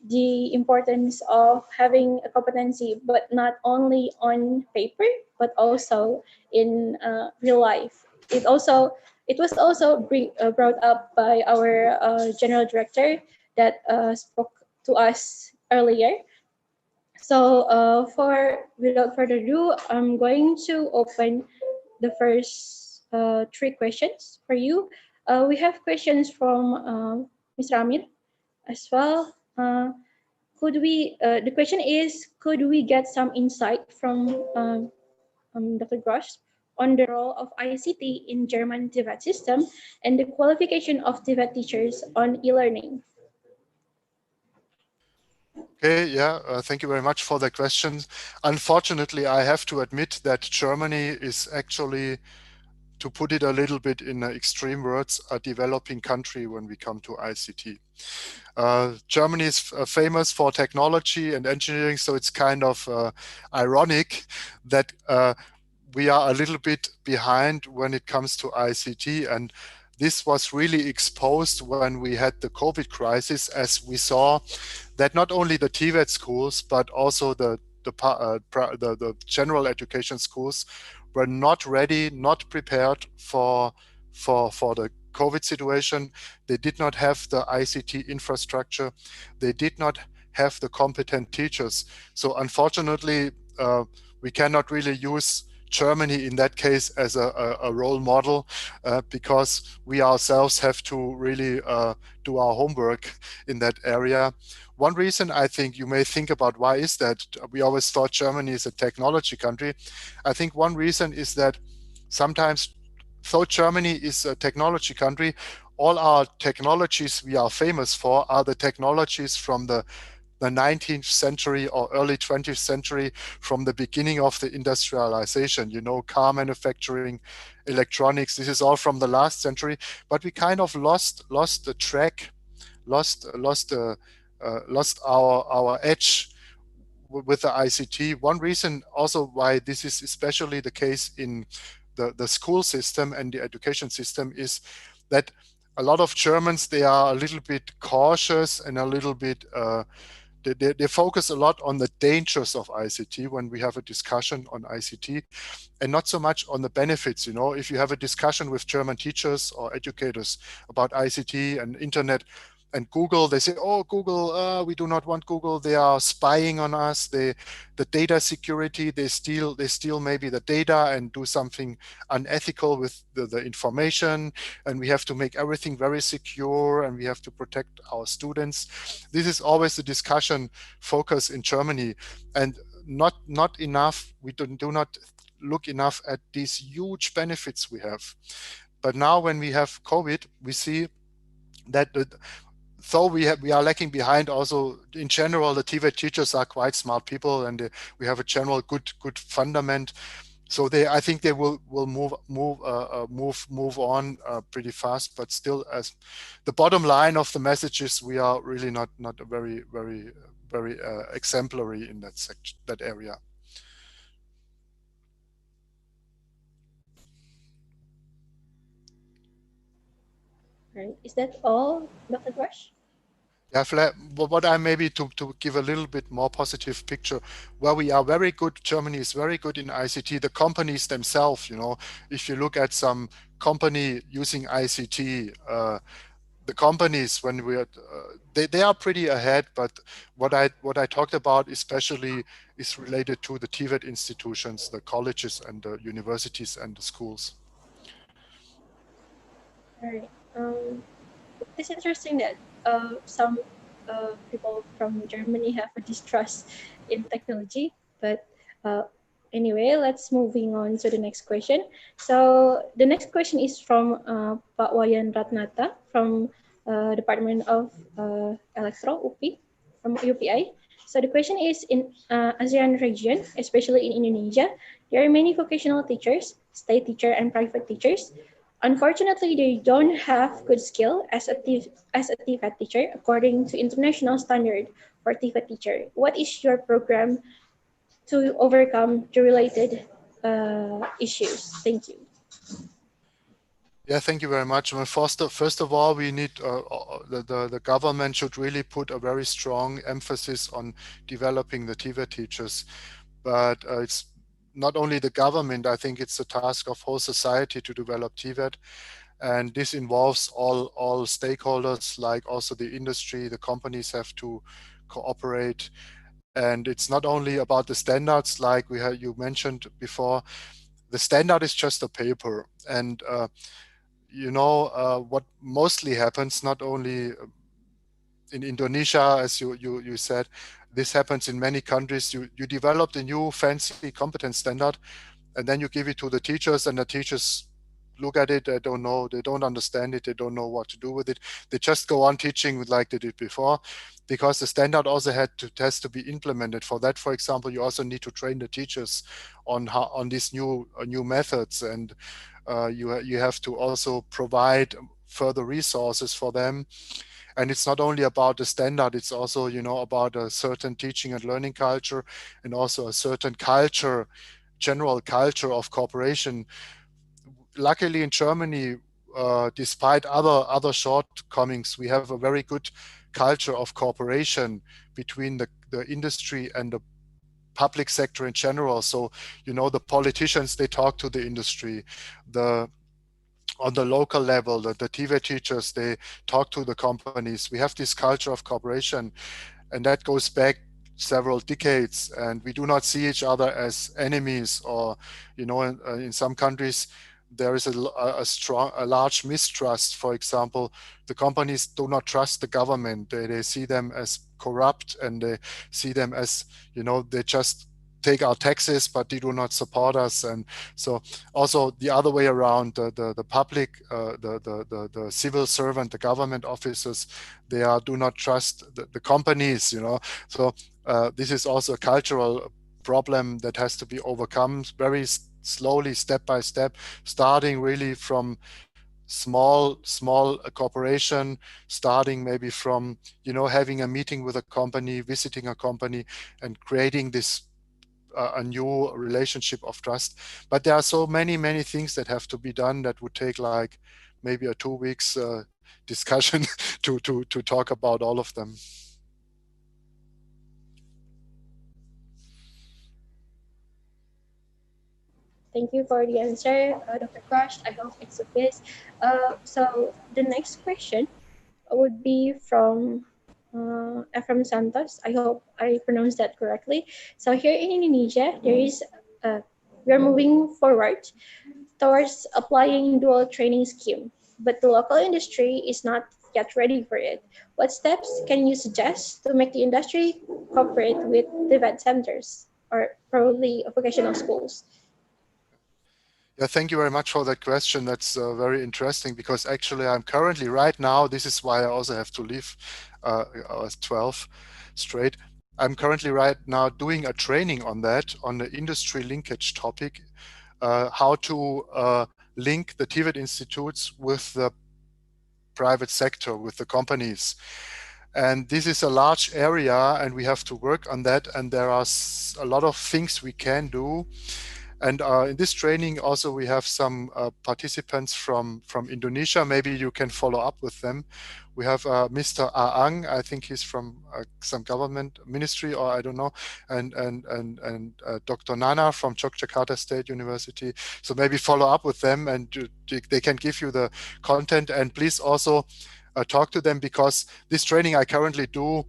the importance of having a competency, but not only on paper, but also in real life. It was also brought up by our general director that spoke to us earlier. So without further ado, I'm going to open the first three questions for you. We have questions from Mr. Amir as well. The question is, could we get some insight from Dr. Grosch on the role of ICT in German TVET system and the qualification of TVET teachers on e-learning?
Okay, yeah, thank you very much for the questions. Unfortunately, I have to admit that Germany is actually, to put it a little bit in extreme words, a developing country when we come to ICT. Germany is famous for technology and engineering, so it's kind of ironic that we are a little bit behind when it comes to ICT, and this was really exposed when we had the COVID crisis, as we saw that not only the TVET schools, but also the general education schools were not ready, not prepared for the COVID situation. They did not have the ICT infrastructure. They did not have the competent teachers. So unfortunately, we cannot really use Germany in that case as a role model, because we ourselves have to really do our homework in that area. One reason, I think, you may think about why is that? We always thought Germany is a technology country. I think one reason is that sometimes, though Germany is a technology country, all our technologies we are famous for are the technologies from the 19th century or early 20th century, from the beginning of the industrialization, you know, car manufacturing, electronics. This is all from the last century, but we kind of lost the track, lost our edge with the ICT. One reason also why this is especially the case in the school system and the education system is that a lot of Germans, they are a little bit cautious and a little bit they focus a lot on the dangers of ICT when we have a discussion on ICT, and not so much on the benefits. You know, if you have a discussion with German teachers or educators about ICT and internet and Google, they say, oh, Google, we do not want Google. They are spying on us. The data security, they steal maybe the data and do something unethical with the information. And we have to make everything very secure, and we have to protect our students. This is always the discussion focus in Germany, and not enough. We do not look enough at these huge benefits we have. But now when we have COVID, we see that though we are lacking behind, also in general, the TVET teachers are quite smart people, and we have a general good fundament. So I think they will move on pretty fast. But still, as the bottom line of the message is, we are really not a very exemplary in that section, that area.
Right. Is that all, Dr. Rush?
Yeah, what I maybe to give a little bit more positive picture, where we are very good, Germany is very good in ICT. The companies themselves, if you look at some company using ICT, the companies, when we are, they are pretty ahead. But what I talked about especially is related to the TVET institutions, the colleges and the universities and the schools.
All right. It's interesting that some people from Germany have a distrust in technology, but anyway, let's moving on to the next question. So the next question is from Pak Wayan Ratnata from Department of Electro UPI from UPI. So the question is, in ASEAN region, especially in Indonesia, there are many vocational teachers, state teacher and private teachers. Unfortunately, they don't have good skill as a TVET teacher according to international standard for TVET teacher. What is your program to overcome the related issues? Thank you.
Yeah, thank you very much. Well, first of all, we need the government should really put a very strong emphasis on developing the TVET teachers. But it's not only the government. I think it's the task of whole society to develop TVET, and this involves all stakeholders, like also the industry. The companies have to cooperate, and it's not only about the standards, like you mentioned before. The standard is just a paper, and what mostly happens, not only in Indonesia, as you said, this happens in many countries. You developed a new fancy competence standard, and then you give it to the teachers, and the teachers look at it, they don't know, they don't understand it, they don't know what to do with it. They just go on teaching like they did before, because the standard also has to be implemented. For that, for example, you also need to train the teachers on these new methods, and you have to also provide further resources for them. And it's not only about the standard, it's also about a certain teaching and learning culture, and also a certain culture, general culture of cooperation. Luckily in Germany, despite other shortcomings, we have a very good culture of cooperation between the industry and the public sector in general. So, the politicians, they talk to the industry. On the local level, the TVET teachers, they talk to the companies. We have this culture of cooperation, and that goes back several decades, and we do not see each other as enemies, or in some countries there is a large mistrust. For example, the companies do not trust the government. They see them as corrupt, and they see them as they just take our taxes, but they do not support us. And so also the other way around, the public, the civil servant, the government officers, they do not trust the companies. So this is also a cultural problem that has to be overcome very slowly, step by step, starting really from small cooperation, starting maybe from having a meeting with a company, visiting a company, and creating this a new relationship of trust. But there are so many things that have to be done that would take like maybe a 2 weeks discussion to talk about all of them.
Thank you for the answer, Dr. Crush. I hope it's sufficient. So the next question would be from Ephraim Santos. I hope I pronounced that correctly. So here in Indonesia, we are moving forward towards applying dual training scheme, but the local industry is not yet ready for it. What steps can you suggest to make the industry cooperate with TVET centers or probably vocational schools?
Yeah, thank you very much for that question. That's very interesting because actually I'm currently right now, this is why I also have to leave 12 straight. I'm currently right now doing a training on that, on the industry linkage topic, how to link the TVET institutes with the private sector, with the companies. And this is a large area and we have to work on that. And there are a lot of things we can do. And in this training also we have some participants from Indonesia. Maybe you can follow up with them. We have Mr. Aang, I think he's from some government ministry or I don't know, and Dr. Nana from Yogyakarta State University. So maybe follow up with them and they can give you the content. And please also talk to them because this training I currently do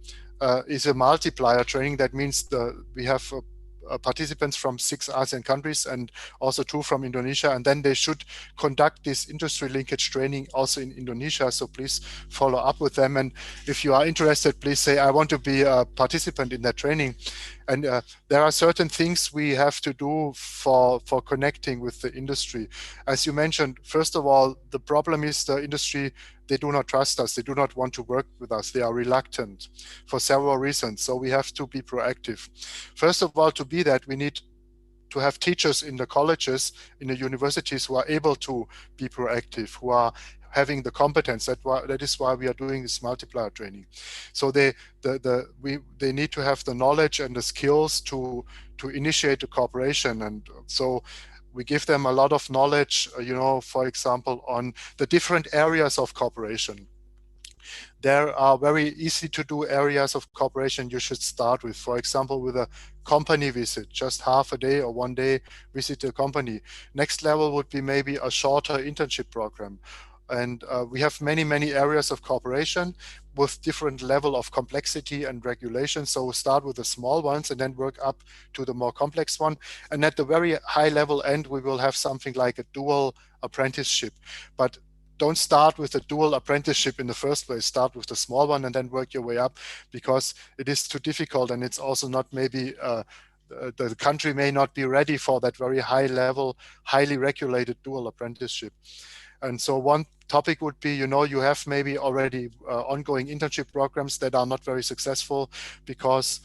is a multiplier training. That means we have participants from 6 ASEAN countries and also 2 from Indonesia, and then they should conduct this industry linkage training also in Indonesia. So please follow up with them, and if you are interested, please say I want to be a participant in that training. And there are certain things we have to do for connecting with the industry. As you mentioned, first of all, the problem is the industry, they do not trust us. They do not want to work with us. They are reluctant for several reasons. So we have to be proactive. First of all, to be that, we need to have teachers in the colleges, in the universities who are able to be proactive, who are having the competence. That is why we are doing this multiplier training. So they need to have the knowledge and the skills to initiate a cooperation. And so we give them a lot of knowledge, for example, on the different areas of cooperation. There are very easy to do areas of cooperation you should start with. For example, with a company visit, just half a day or 1 day visit a company. Next level would be maybe a shorter internship program. And we have many areas of cooperation with different level of complexity and regulation. So we'll start with the small ones and then work up to the more complex one. And at the very high level end, we will have something like a dual apprenticeship. But don't start with a dual apprenticeship in the first place. Start with the small one and then work your way up, because it is too difficult, and it's also not maybe the country may not be ready for that very high level, highly regulated dual apprenticeship. And so one topic would be, you have maybe already ongoing internship programs that are not very successful because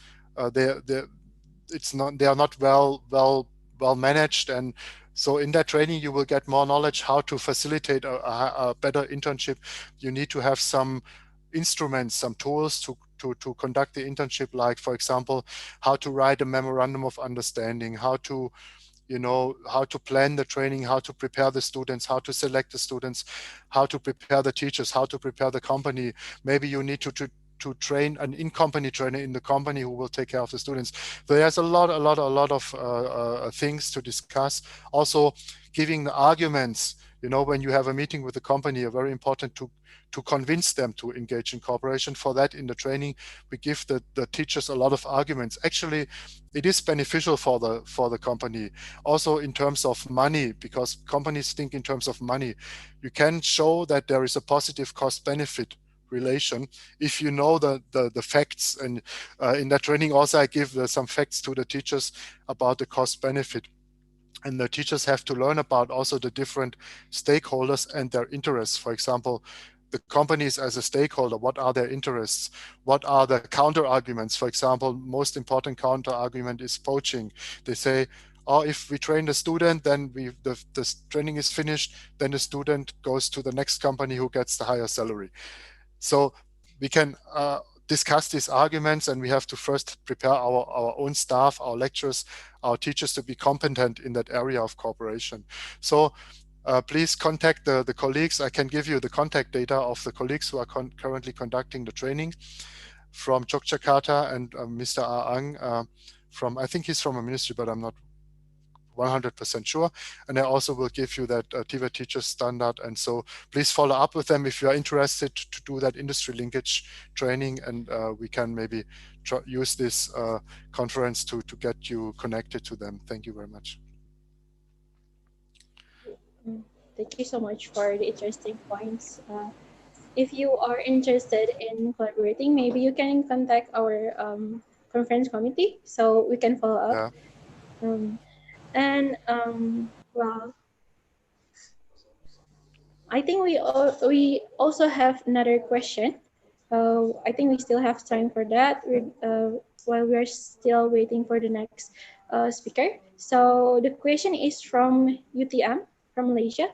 they are not well managed. And so in that training, you will get more knowledge how to facilitate a better internship. You need to have some instruments, some tools to conduct the internship, like, for example, how to write a memorandum of understanding, how to plan the training, how to prepare the students, how to select the students, how to prepare the teachers, how to prepare the company. Maybe you need to train an in-company trainer in the company who will take care of the students. So there's a lot of things to discuss. Also, giving the arguments, when you have a meeting with the company, are very important to convince them to engage in cooperation. For that, in the training, we give the teachers a lot of arguments. Actually, it is beneficial for the company. Also in terms of money, because companies think in terms of money. You can show that there is a positive cost-benefit relation if you know the facts. And in that training also I give some facts to the teachers about the cost benefit, and the teachers have to learn about also the different stakeholders and their interests. For example, the companies as a stakeholder, what are their interests? What are the counter arguments? For example, most important counter argument is poaching. They say, oh, if we train the student, then the training is finished, then the student goes to the next company who gets the higher salary. So we can discuss these arguments, and we have to first prepare our own staff, our lecturers, our teachers to be competent in that area of cooperation. So please contact the colleagues. I can give you the contact data of the colleagues who are currently conducting the training from Yogyakarta, and Mr. Aang I think he's from a ministry, but I'm not 100% sure. And I also will give you that TVET teacher standard. And so please follow up with them if you are interested to do that industry linkage training, and we can maybe use this conference to get you connected to them. Thank you very much.
Thank you so much for the interesting points. If you are interested in collaborating, maybe you can contact our conference committee so we can follow up.
Yeah.
And well, I think we also have another question. I think we still have time for that while we're still waiting for the next speaker. So the question is from UTM, from Malaysia,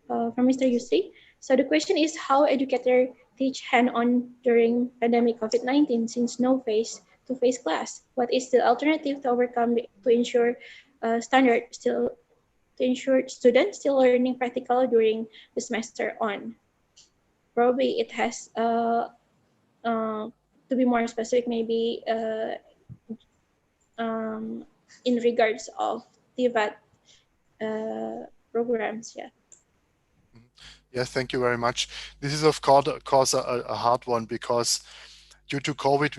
from Mr. Yusri. So the question is, how educator teach hand-on during pandemic COVID-19 since no face-to-face class? What is the alternative to overcome to ensure standard still to ensure students still learning practical during the semester on? Probably it has to be more specific, maybe in regards of TVET programs. Yeah.
Yes, thank you very much. This is of course a hard one, because due to COVID,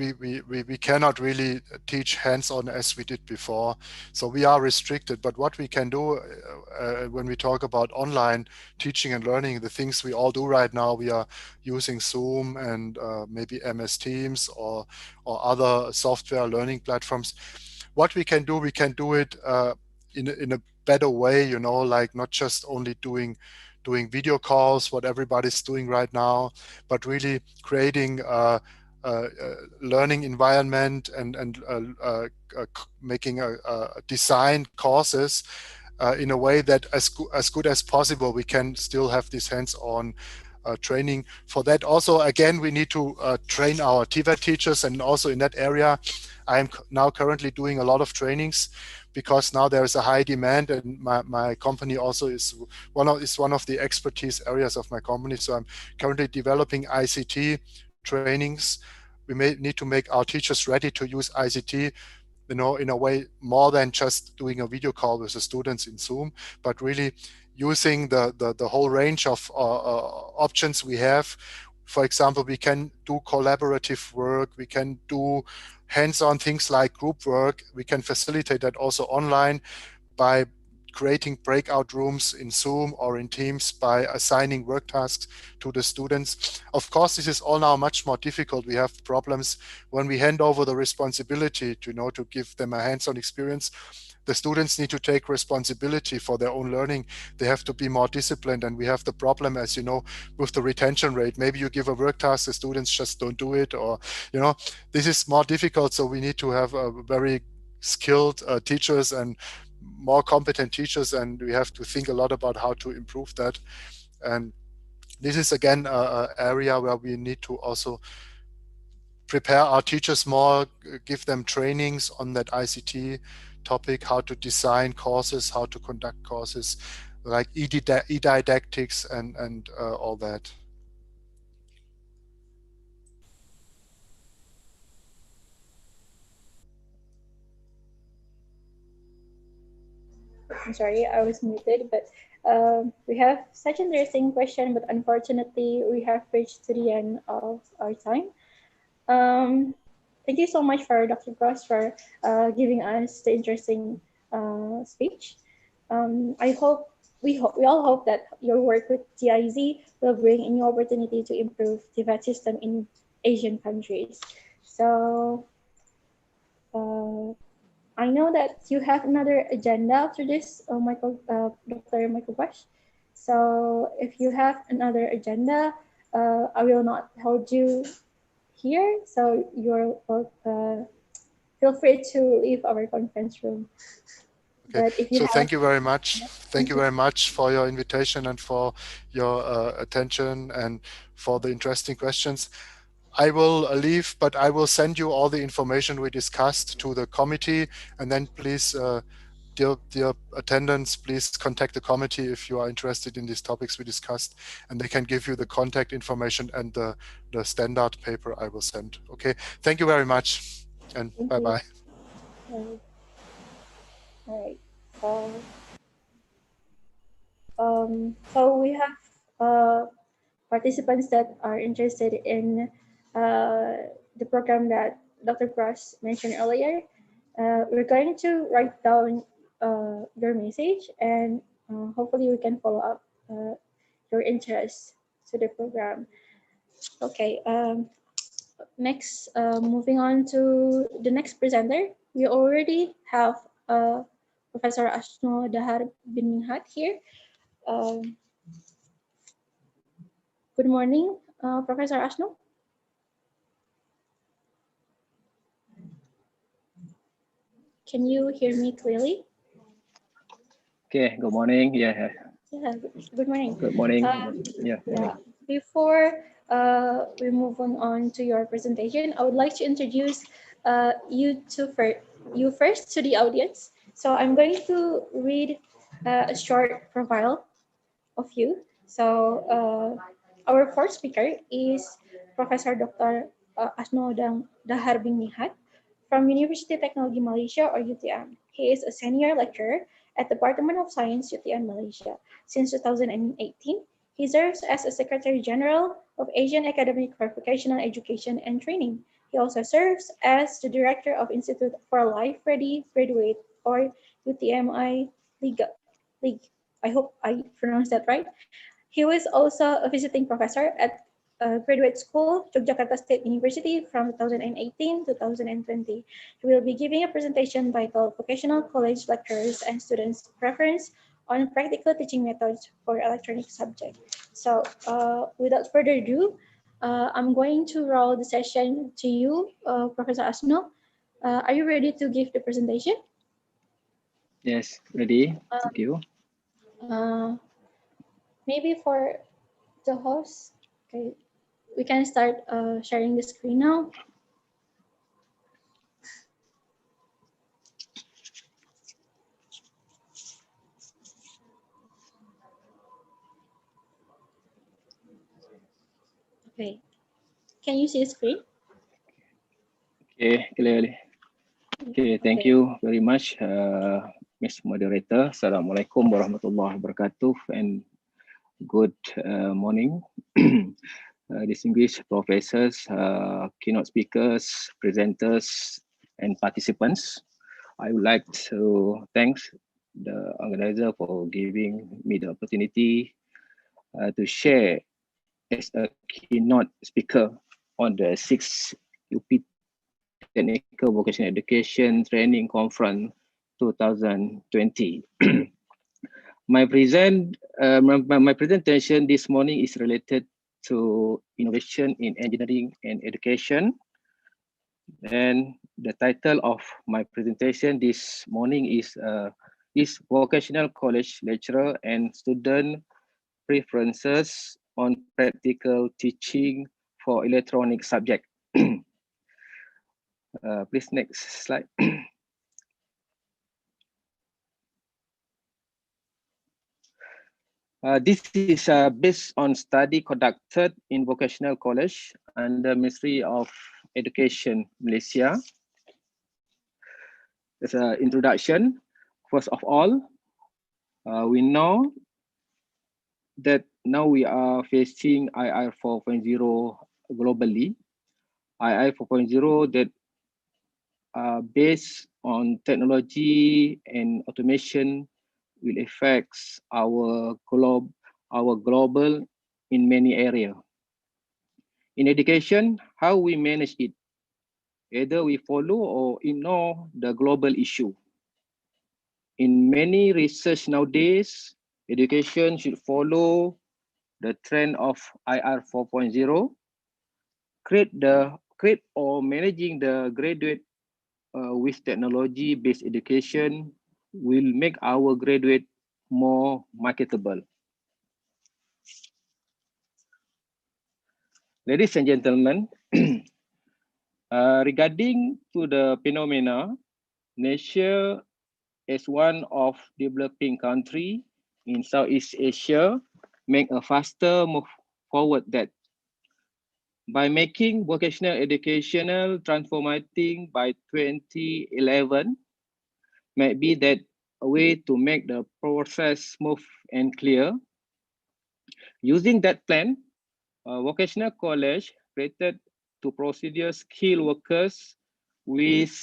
we cannot really teach hands-on as we did before. So we are restricted. But what we can do when we talk about online teaching and learning, the things we all do right now, we are using Zoom and maybe MS Teams or other software learning platforms. What we can do it in a better way, you know, like not just only doing video calls, what everybody's doing right now, but really creating learning environment and making a design courses in a way that as good as possible we can still have this hands-on training. For that also, again, we need to train our TVET teachers, and also in that area I am now currently doing a lot of trainings, because now there is a high demand, and my company also is one of the expertise areas of my company. So I'm currently developing ICT trainings. We may need to make our teachers ready to use ICT, you know, in a way more than just doing a video call with the students in Zoom, but really using the whole range of options we have. For example, we can do collaborative work, we can do hands-on things like group work. We can facilitate that also online by creating breakout rooms in Zoom or in Teams, by assigning work tasks to the students. Of course, this is all now much more difficult. We have problems when we hand over the responsibility to, you know, to give them a hands-on experience. The students need to take responsibility for their own learning. They have to be more disciplined, and we have the problem, as you know, with the retention rate. Maybe you give a work task, the students just don't do it, or, you know, this is more difficult. So we need to have a very skilled teachers and more competent teachers, and we have to think a lot about how to improve that. And this is again an area where we need to also prepare our teachers more, give them trainings on that ICT topic, how to design courses, how to conduct courses, like e-didactics and all that.
I'm sorry, I was muted, but we have such an interesting question, but unfortunately, we have reached to the end of our time. Thank you so much for Dr. Gross for giving us the interesting speech. We all hope that your work with TIZ will bring a new opportunity to improve the TVET system in Asian countries. So I know that you have another agenda after this, Dr. Michael Bush. So if you have another agenda, I will not hold you here. So you're feel free to leave our conference room.
Okay.
But if you
so
have,
thank you very much. Thank you
you.
very much for your invitation and for your attention and for the interesting questions. I will leave, but I will send you all the information we discussed to the committee, and then please, dear attendants, please contact the committee if you are interested in these topics we discussed, and they can give you the contact information and the standard paper I will send. Okay, thank you very much, and bye-bye.
All right. So we have participants that are interested in the program that Dr. Cross mentioned earlier. We're going to write down your message, and hopefully we can follow up your interest to the program. Okay. Next, moving on to the next presenter, we already have Professor Ashno Dahar bin Minhat here. Good morning, Professor Asno. Can you hear me clearly?
Okay, good morning. Yeah,
Yeah, good morning.
good morning.
Yeah.
Morning.
Before we move on to your presentation, I would like to introduce you first to the audience. So I'm going to read a short profile of you. So our fourth speaker is Professor Dr. Asno Dahar bin Nihat from University Technology Malaysia or UTM. He is a senior lecturer at the Department of Science UTM Malaysia. Since 2018, he serves as a Secretary General of Asian Academic for Vocational Education and Training. He also serves as the Director of Institute for Life Ready Graduate or UTMI League. I hope I pronounced that right. He was also a visiting professor at Graduate School, Yogyakarta State University from 2018 to 2020. He will be giving a presentation titled Vocational College Lecturers and Students' Preference on Practical Teaching Methods for Electronic Subject. So without further ado, I'm going to roll the session to you, Professor Asno. Are you ready to give the presentation?
Yes, ready. Thank you.
Maybe for the host, okay, we can start sharing the screen now. Okay, can you see the screen?
Okay, clearly. Okay, thank you very much, Ms. Moderator. Assalamualaikum warahmatullahi wabarakatuh and good morning. Distinguished professors, keynote speakers, presenters, and participants. I would like to thank the organizer for giving me the opportunity to share as a keynote speaker on the 6th UP Technical Vocational Education Training Conference 2020. My presentation this morning is related to innovation in engineering and education. And the title of my presentation this morning is Vocational College Lecturer and Student Preferences on Practical Teaching for Electronic Subject. Please next slide. This is based on study conducted in vocational college under Ministry of Education Malaysia. As an introduction, first of all, we know that now we are facing IR 4.0 globally. IR 4.0 that are based on technology and automation will affect our global in many areas. In education, how we manage it, either we follow or ignore the global issue. In many research nowadays, education should follow the trend of IR 4.0, create or managing the graduate with technology-based education will make our graduate more marketable. Ladies and gentlemen, regarding to the phenomena, Malaysia as one of developing country in Southeast Asia make a faster move forward that by making vocational educational transformating by 2011 might be that a way to make the process smooth and clear. Using that plan, vocational college created to procedure skilled workers with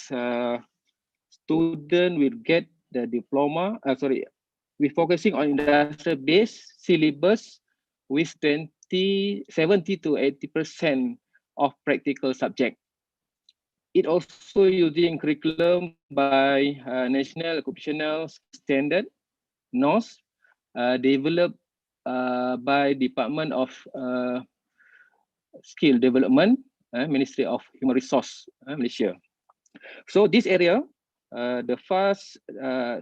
student will get the diploma, we're focusing on industrial-based syllabus with 70 to 80% of practical subject. It also using curriculum by National Occupational Standard, NOS, developed by Department of Skill Development, Ministry of Human Resource, Malaysia. So this area, the first,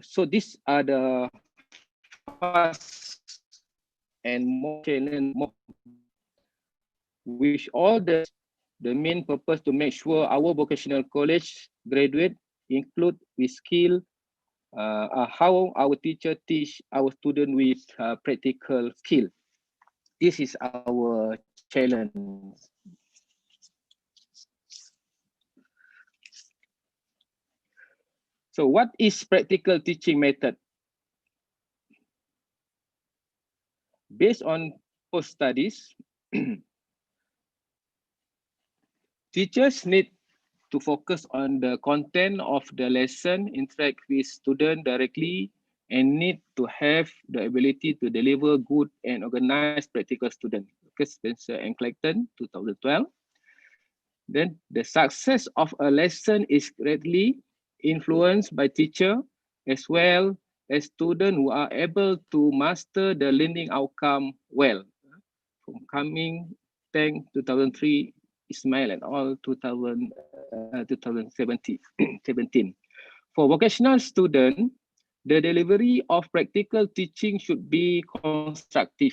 so these are the first and more challenge, which all the main purpose to make sure our vocational college graduate include with skill, how our teacher teach our student with practical skill. This is our challenge. So what is practical teaching method? Based on post studies, teachers need to focus on the content of the lesson, interact with students directly, and need to have the ability to deliver good and organized practical student. Spencer and Clayton, 2012. Then the success of a lesson is greatly influenced by teacher as well as students who are able to master the learning outcome well. From Coming, Tang, 2003, Ismail and all, 2017. For vocational students, the delivery of practical teaching should be constructive,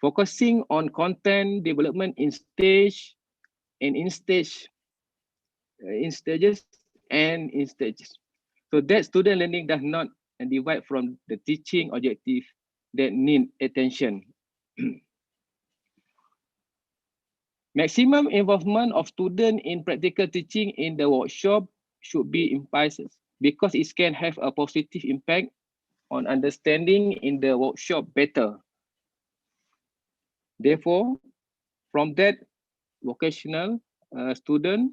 focusing on content development in stages and in stages. So that student learning does not divide from the teaching objective that need attention. Maximum involvement of students in practical teaching in the workshop should be emphasized because it can have a positive impact on understanding in the workshop better. Therefore, from that vocational student,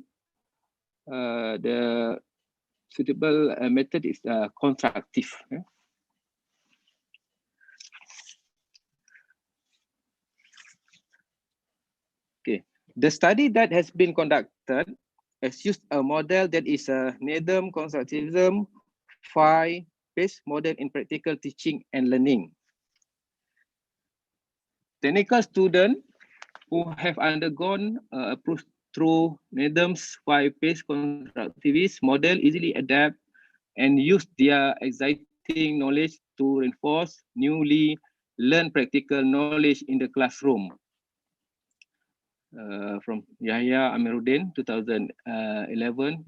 the suitable method is constructive. Okay, the study that has been conducted has used a model that is a Nedum constructivism 5-based model in practical teaching and learning. Technical students who have undergone approach through Nedum's 5-based constructivist model easily adapt and use their existing knowledge to reinforce newly learned practical knowledge in the classroom. From Yahya Amiruddin, 2011,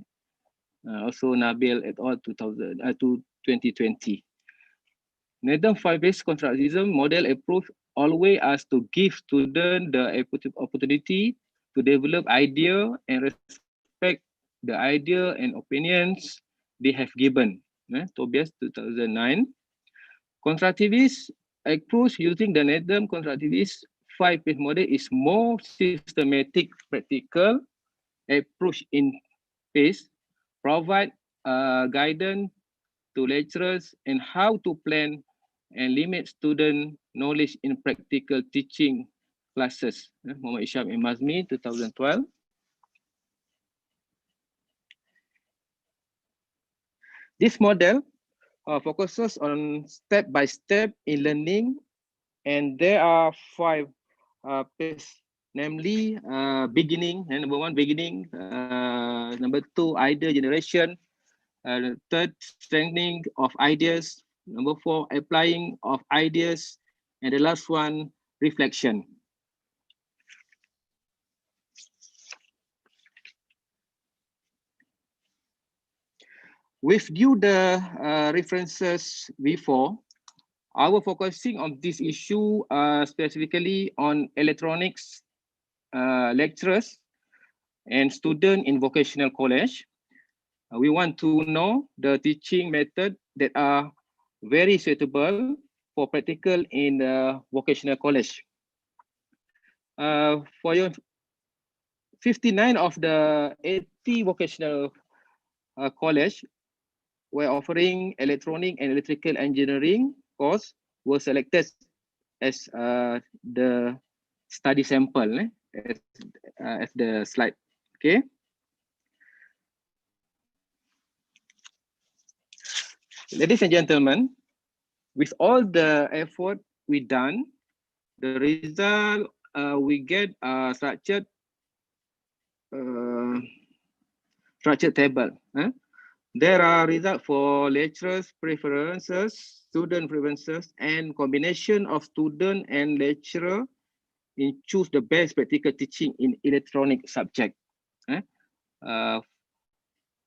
also Nabil et al. 2020. Nedum 5-based constructivism model approach always us to give students the opportunity to develop idea and respect the idea and opinions they have given. Tobias, 2009. Constructivist approach using the Nedum constructivist 5-based model is more systematic, practical approach in pace, provide guidance to lecturers and how to plan and limit student knowledge in practical teaching classes. Muhammad Isham Imazmi, 2012. This model focuses on step-by-step in learning, and there are 5 phases, namely beginning, number 1, beginning, number 2, idea generation, third, strengthening of ideas, number 4, applying of ideas, and the last one, reflection. We've viewed the references before. Our focusing on this issue specifically on electronics lecturers and students in vocational college. We want to know the teaching method that are very suitable for practical in the vocational college. For your 59 of the 80 vocational college were offering electronic and electrical engineering course were selected as the study sample as the slide. Okay. Ladies and gentlemen, with all the effort we done The result we get a structured table. There are results for lecturers' preferences, student preferences, and combination of student and lecturer in choose the best practical teaching in electronic subject.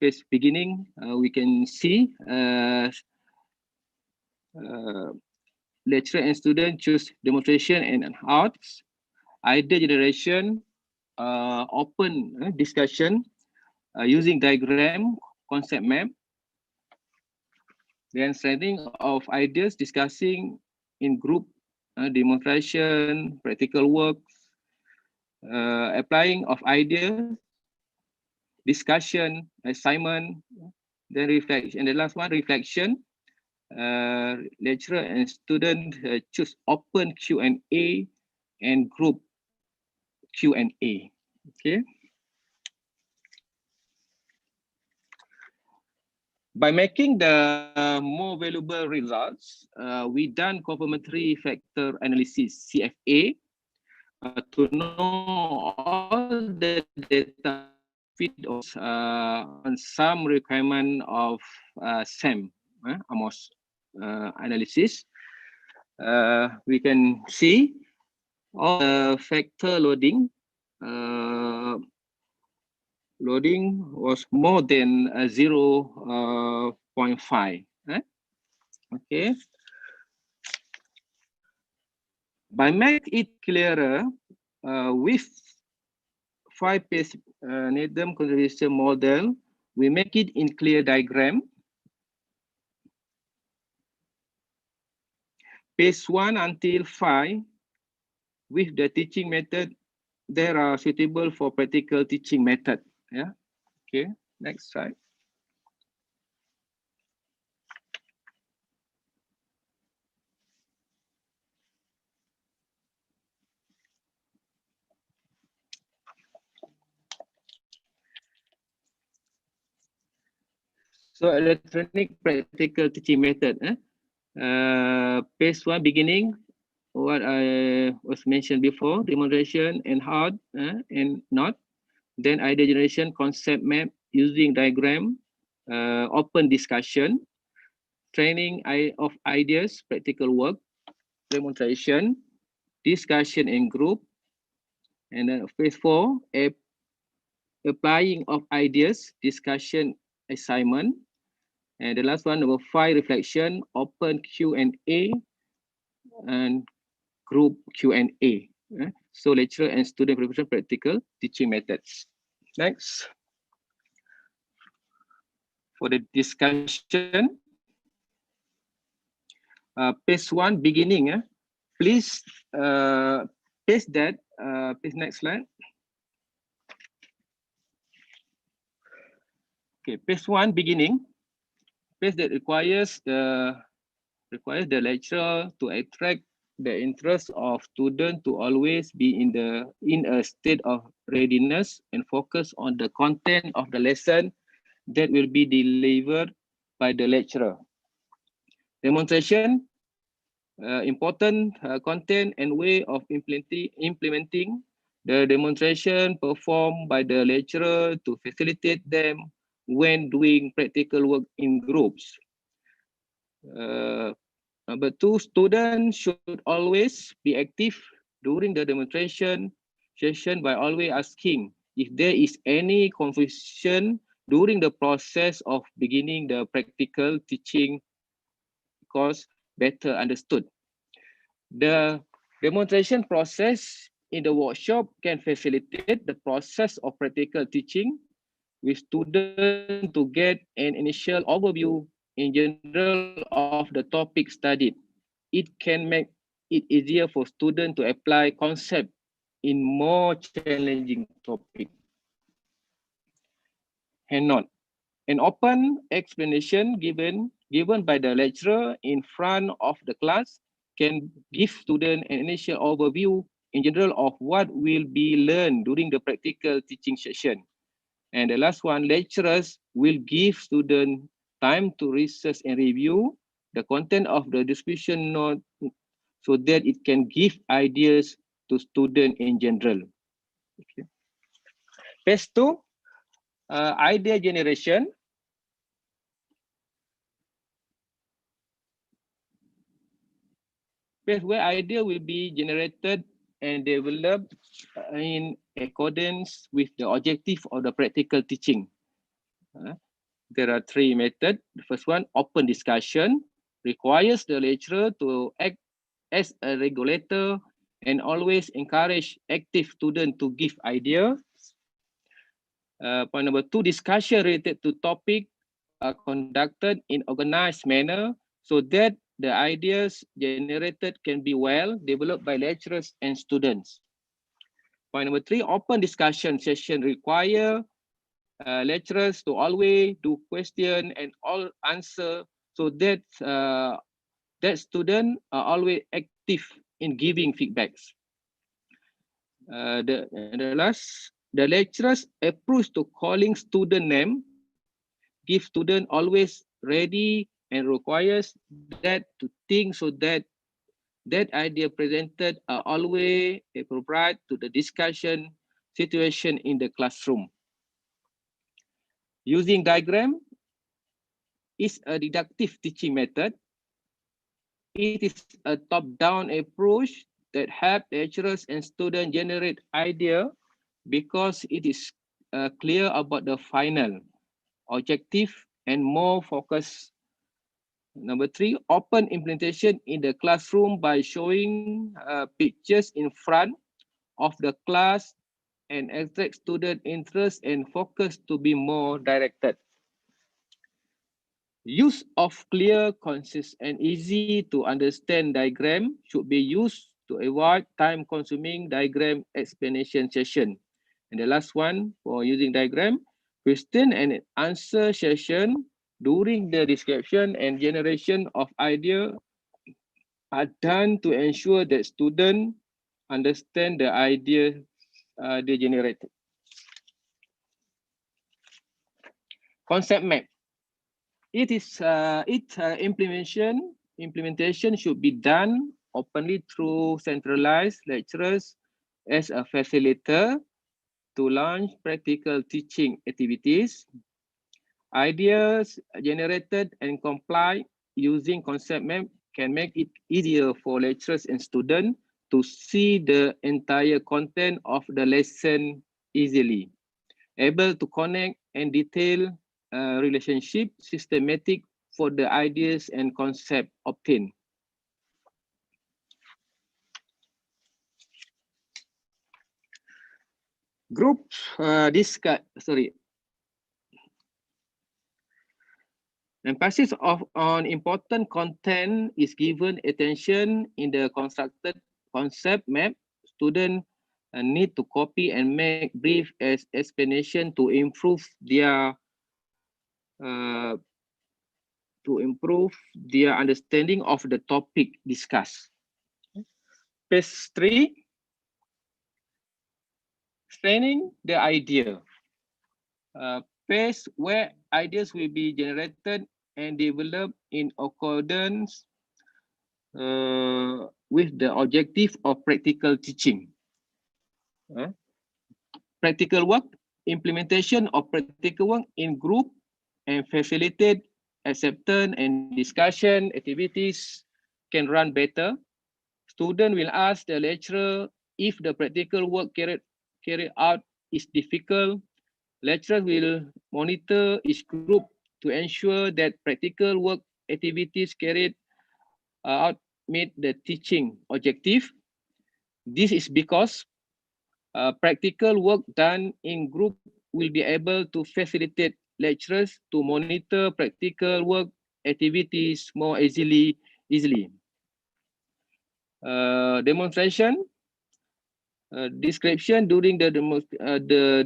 First beginning, we can see lecturer and student choose demonstration and arts, idea generation, open discussion using diagram, concept map, then setting of ideas, discussing in group, demonstration, practical works, applying of ideas, discussion, assignment, then reflection. And the last one, reflection. Lecturer and student choose open Q&A and group Q&A. Okay. By making the more valuable results, we done complementary factor analysis (CFA) to know all the data fit on some requirement of SAM, AMOS analysis. We can see all the factor loading. Loading was more than 0.5. Okay. By make it clearer, with 5-phase Needham contribution model, we make it in clear diagram. Phase 1 until 5, with the teaching method, they are suitable for practical teaching method. Yeah. Okay. Next slide. So electronic practical teaching method. Phase 1 beginning, what I was mentioned before, demonstration and hard and not. Then idea generation, concept map using diagram, open discussion, training of ideas, practical work, demonstration, discussion in group, and then phase 4, applying of ideas, discussion, assignment, and the last one, number 5, reflection, open Q&A, and group Q&A. So lecturer and student preparation practical teaching methods. Next. For the discussion, phase 1 beginning. Please paste that. Please next slide. Okay, phase 1 beginning. Phase that requires the lecturer to attract the interest of student to always be in a state of readiness and focus on the content of the lesson that will be delivered by the lecturer. Demonstration, important content and way of implementing the demonstration performed by the lecturer to facilitate them when doing practical work in groups. Number 2, students should always be active during the demonstration session by always asking if there is any confusion during the process of beginning the practical teaching course better understood. The demonstration process in the workshop can facilitate the process of practical teaching with students to get an initial overview in general of the topic studied. It can make it easier for students to apply concept in more challenging topic. Handout. An open explanation given by the lecturer in front of the class can give students an initial overview in general of what will be learned during the practical teaching session. And the last one, lecturers will give students time to research and review the content of the discussion note so that it can give ideas to students in general. Okay. Phase 2, idea generation. Phase where idea will be generated and developed in accordance with the objective of the practical teaching. There are 3 methods. The first one, open discussion, requires the lecturer to act as a regulator and always encourage active students to give ideas. Point number 2, discussion related to topic are conducted in organized manner so that the ideas generated can be well developed by lecturers and students. Point number 3, open discussion session require lecturers to always do question and all answer so that that students are always active in giving feedbacks. The last, the lecturers approach to calling student name, give student always ready and requires that to think so that that idea presented are always appropriate to the discussion situation in the classroom. Using diagram is a deductive teaching method. It is a top-down approach that helps lecturers and students generate idea because it is clear about the final objective and more focused. Number 3, open implementation in the classroom by showing pictures in front of the class and attract student interest and focus to be more directed. Use of clear, concise, and easy to understand diagram should be used to avoid time-consuming diagram explanation session. And the last one for using diagram, question and answer session during the description and generation of idea are done to ensure that students understand the idea they generated. Concept map. Implementation should be done openly through centralized lecturers as a facilitator to launch practical teaching activities. Ideas generated and comply using concept map can make it easier for lecturers and students to see the entire content of the lesson easily, able to connect and detail relationship systematic for the ideas and concept obtained. Group emphasis on important content is given attention in the constructed concept map. Students need to copy and make brief as explanation to improve their understanding of the topic discussed. Phase 3, explaining the idea. Phase where ideas will be generated and developed in accordance with the objective of practical teaching. Practical work, implementation of practical work in group and facilitate acceptance and discussion activities can run better. Student will ask the lecturer if the practical work carried out is difficult. Lecturer will monitor each group to ensure that practical work activities carried out meet the teaching objective. This is because practical work done in group will be able to facilitate lecturers to monitor practical work activities more easily. Demonstration. Description during the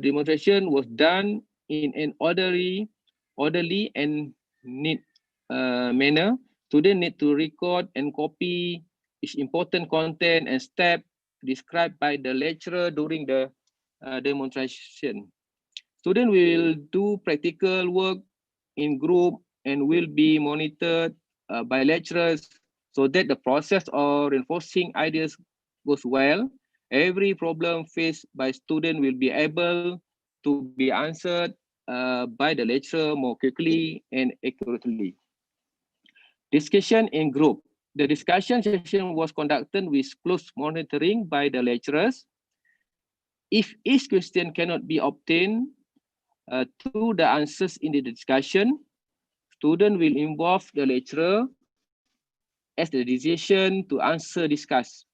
demonstration was done in an orderly and neat manner. Students need to record and copy each important content and step described by the lecturer during the demonstration. Students will do practical work in group and will be monitored by lecturers so that the process of reinforcing ideas goes well. Every problem faced by student will be able to be answered by the lecturer more quickly and accurately. Discussion in group. The discussion session was conducted with close monitoring by the lecturers. If each question cannot be obtained through the answers in the discussion, student will involve the lecturer as the decision to answer discussed.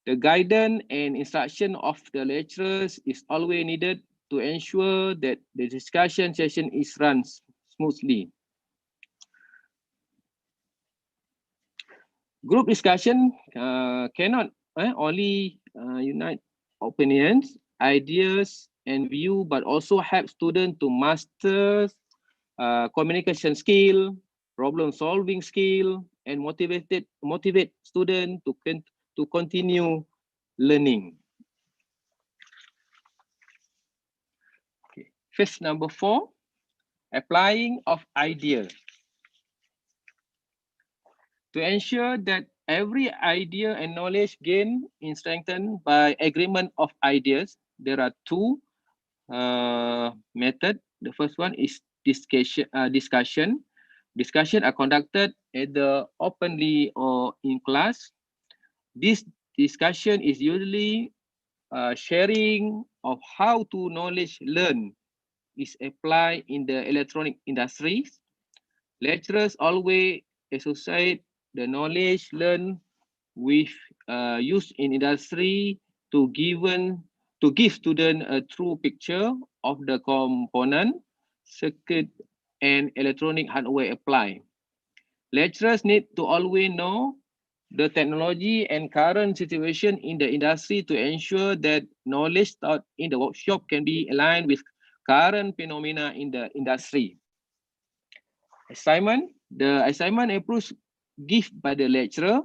The guidance and instruction of the lecturers is always needed to ensure that the discussion session is run smoothly. Group discussion cannot only unite opinions, ideas, and view, but also help students to master communication skill, problem-solving skill, and motivate students to continue learning. Okay. Phase number 4, applying of ideas. To ensure that every idea and knowledge gained is strengthened by agreement of ideas, there are two methods. The first one is discussion. Discussion are conducted either openly or in class. This discussion is usually sharing of how to knowledge learned is applied in the electronic industries. Lecturers always associate the knowledge learned with use in industry to give student a true picture of the component, circuit, and electronic hardware applied. Lecturers need to always know the technology and current situation in the industry to ensure that knowledge taught in the workshop can be aligned with current phenomena in the industry. Assignment. The assignment approach given by the lecturer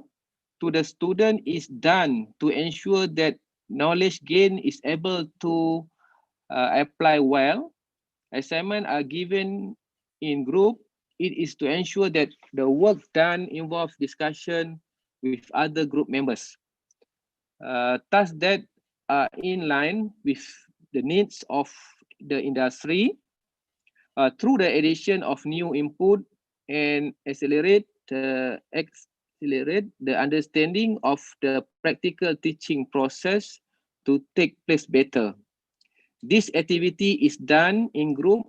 to the student is done to ensure that knowledge gain is able to apply well. Assignments are given in group. It is to ensure that the work done involves discussion with other group members. Tasks that are in line with the needs of the industry through the addition of new input and accelerate the understanding of the practical teaching process to take place better. This activity is done in group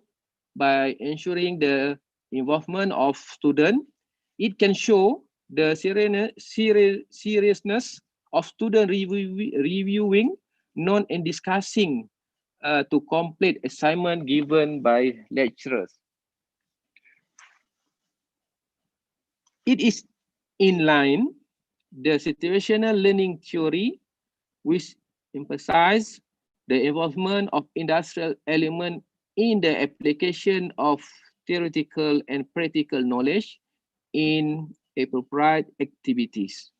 by ensuring the involvement of students. It can show the seriousness of student reviewing, non and discussing to complete assignment given by lecturers. It is in line the situational learning theory, which emphasizes the involvement of industrial element in the application of theoretical and practical knowledge in appropriate activities.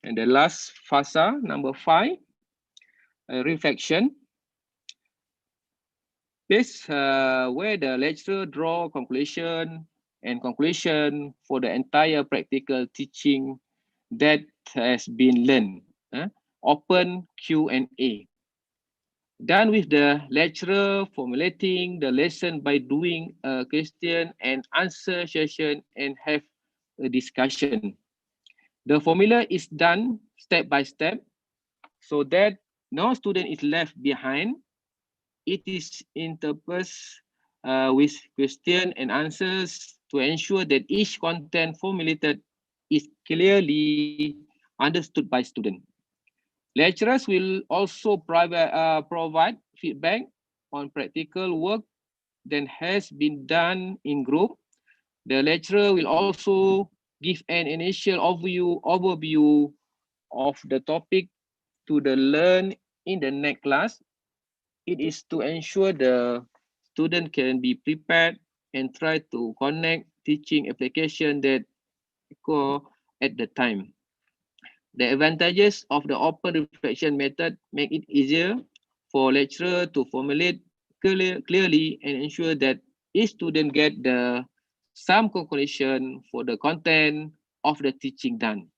And the last phase, number 5, reflection. This where the lecturer draw conclusion for the entire practical teaching that has been learned. Open Q&A. Done with the lecturer formulating the lesson by doing a question and answer session and have a discussion. The formula is done step by step so that no student is left behind. It is interspersed with question and answers to ensure that each content formulated is clearly understood by students. Lecturers will also provide feedback on practical work that has been done in group. The lecturer will also give an initial overview of the topic to the learn in the next class. It is to ensure the student can be prepared and try to connect teaching application that occur at the time. The advantages of the open reflection method make it easier for lecturer to formulate clearly and ensure that each student get the some conclusion for the content of the teaching done.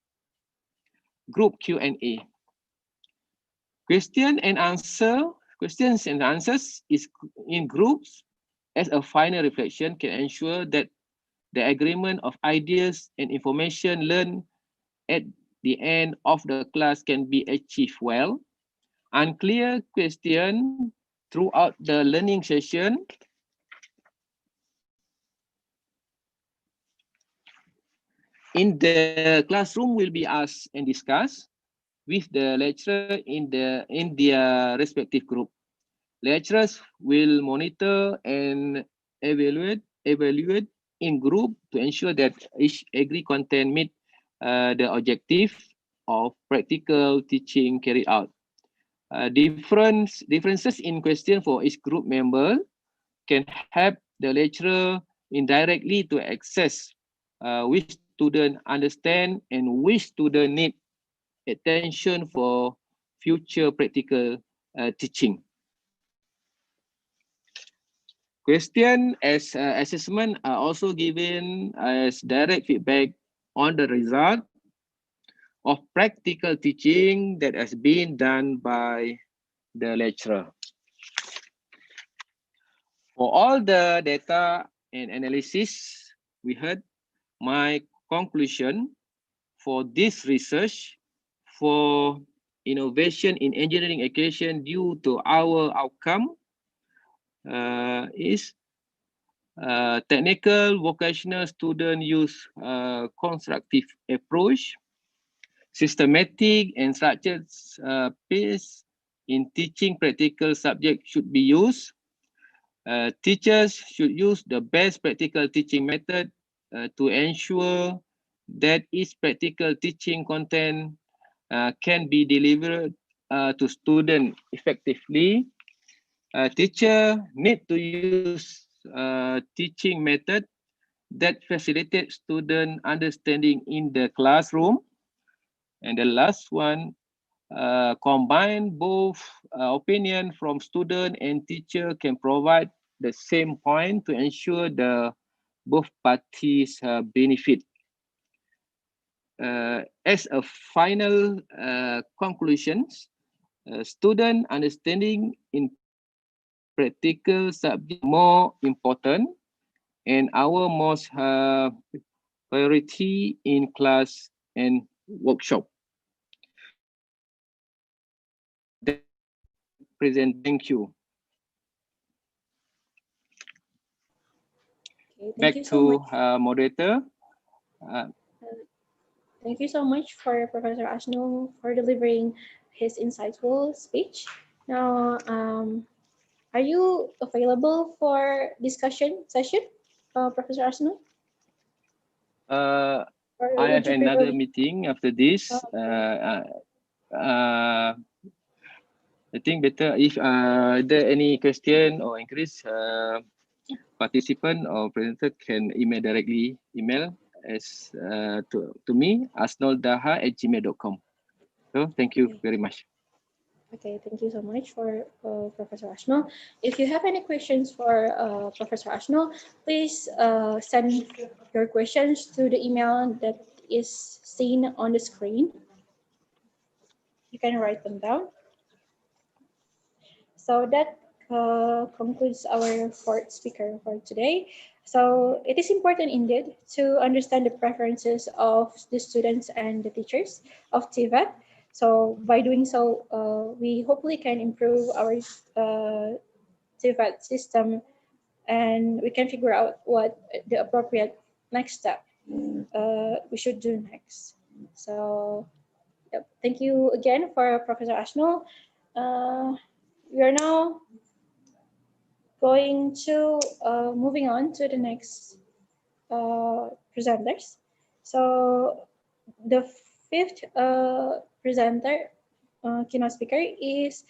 Group Q&A. Questions and answers is in groups as a final reflection can ensure that the agreement of ideas and information learned at the end of the class can be achieved well. Unclear question throughout the learning session in the classroom will be asked and discussed with the lecturer in their respective group. Lecturers will monitor and evaluate in group to ensure that each agreed content meet the objective of practical teaching carried out. Differences in question for each group member can help the lecturer indirectly to access which student understand and which student need attention for future practical teaching. Question as assessment are also given as direct feedback on the result of practical teaching that has been done by the lecturer. For all the data and analysis we heard, my conclusion for this research for innovation in engineering education due to our outcome is technical vocational student use constructive approach, systematic and structured pace in teaching practical subject should be used. Teachers should use the best practical teaching method to ensure that each practical teaching content can be delivered to students effectively. Teacher need to use teaching method that facilitate student understanding in the classroom. And the last one, combine both opinion from student and teacher can provide the same point to ensure the both parties benefit. As a final conclusions, student understanding in practical subject more important and our most priority in class and workshop. Present, thank you.
Okay,
Back
thank you so
to
much.
moderator.
Thank you so much for Professor Ashno for delivering his insightful speech. Now, are you available for discussion session, Professor Ashno?
I have another meeting after this. I think better if there any question or increase, participant or presenter can directly email as to me asnoldaha@gmail.com. So thank you very much.
Okay, thank you so much for Professor Ashno. If you have any questions for Professor Ashno, please send your questions to the email that is seen on the screen. You can write them down. So that concludes our fourth speaker for today. So it is important indeed to understand the preferences of the students and the teachers of TVET. So by doing so, we hopefully can improve our TVET system and we can figure out what the appropriate next step we should do next. So yep, thank you again for Professor Ashno. We are now going to moving on to the next presenters. So the fifth presenter, keynote speaker is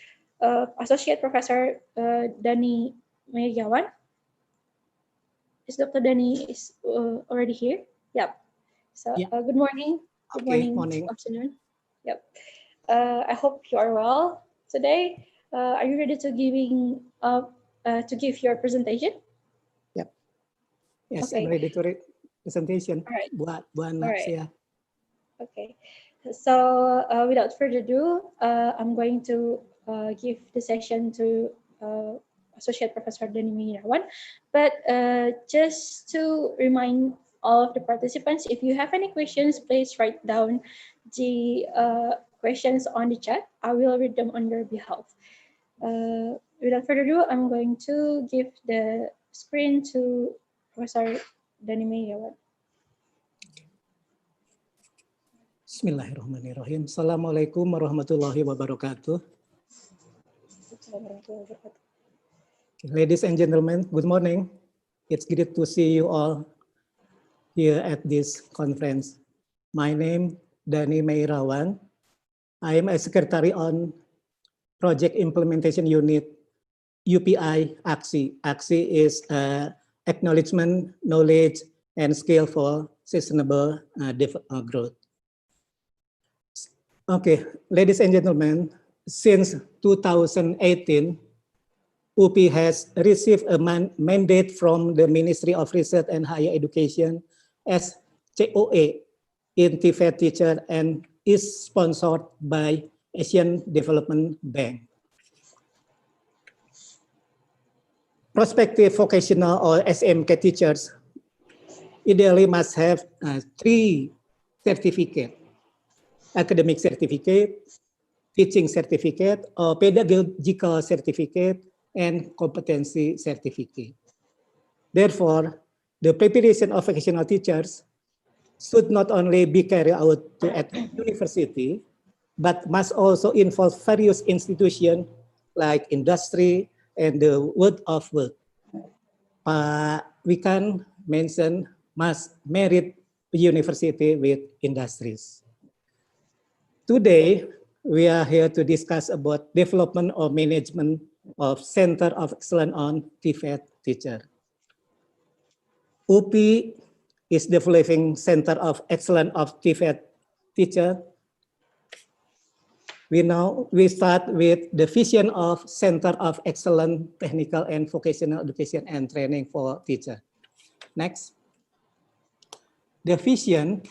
Associate Professor Dani Meriawan. Is Dr. Dani is already here? Yep. So
yeah.
Good morning. Good morning. Afternoon. Yep. I hope you are well today. Are you ready to give your presentation?
Yep. Yes,
Okay.
I'm ready to read presentation.
All right.
Buat Bu
All
Ana,
right.
ya.
Okay. So without further ado, I'm going to give the session to Associate Professor Dani Mirawan. But just to remind all of the participants, if you have any questions, please write down the questions on the chat. I will read them on your behalf. Without further ado, I'm going to give the screen to Professor Dani Mirawan.
Bismillahirrahmanirrahim. Assalamualaikum warahmatullahi wabarakatuh. Ladies and gentlemen, good morning. It's great to see you all here at this conference. My name Dani Meirawan. I am a secretary on Project Implementation Unit UPI ICIET. ICIET is Acknowledgement, Knowledge, and Skill for Sustainable Growth. Okay, ladies and gentlemen, since 2018, UP has received a mandate from the Ministry of Research and Higher Education as COA in TVET teacher and is sponsored by Asian Development Bank. Prospective vocational or SMK teachers ideally must have 3 certificates: academic certificate, teaching certificate, or pedagogical certificate, and competency certificate. Therefore, the preparation of vocational teachers should not only be carried out at university, but must also involve various institutions like industry and the world of work. We can mention must merit university with industries. Today, we are here to discuss about development or management of Center of Excellence on TVET teacher. UP is developing Center of Excellence of TVET teacher. We start with the vision of Center of Excellence Technical and Vocational Education and Training for Teacher. Next. The vision,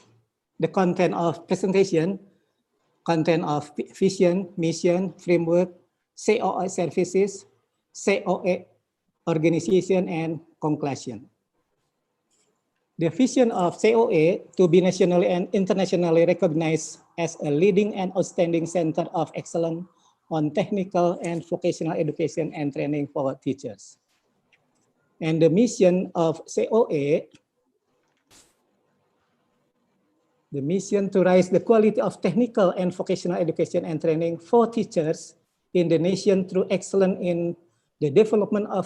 the content of presentation, content of vision, mission, framework, COA services, COA organization, and conclusion. The vision of COA to be nationally and internationally recognized as a leading and outstanding center of excellence on technical and vocational education and training for teachers. And the mission of COA, the mission to raise the quality of technical and vocational education and training for teachers in the nation through excellence in the development of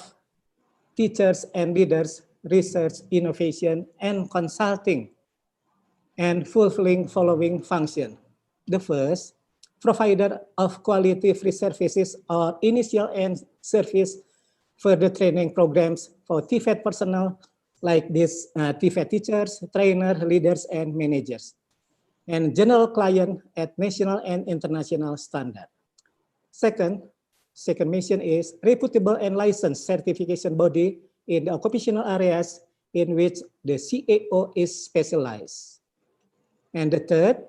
teachers and leaders, research, innovation, and consulting, and fulfilling following function. The first, provider of quality free services or initial and service further training programs for TVET personnel like this TVET teachers, trainers, leaders, and managers, and general client at national and international standard. Second mission is reputable and licensed certification body in the occupational areas in which the CAO is specialized. And the third,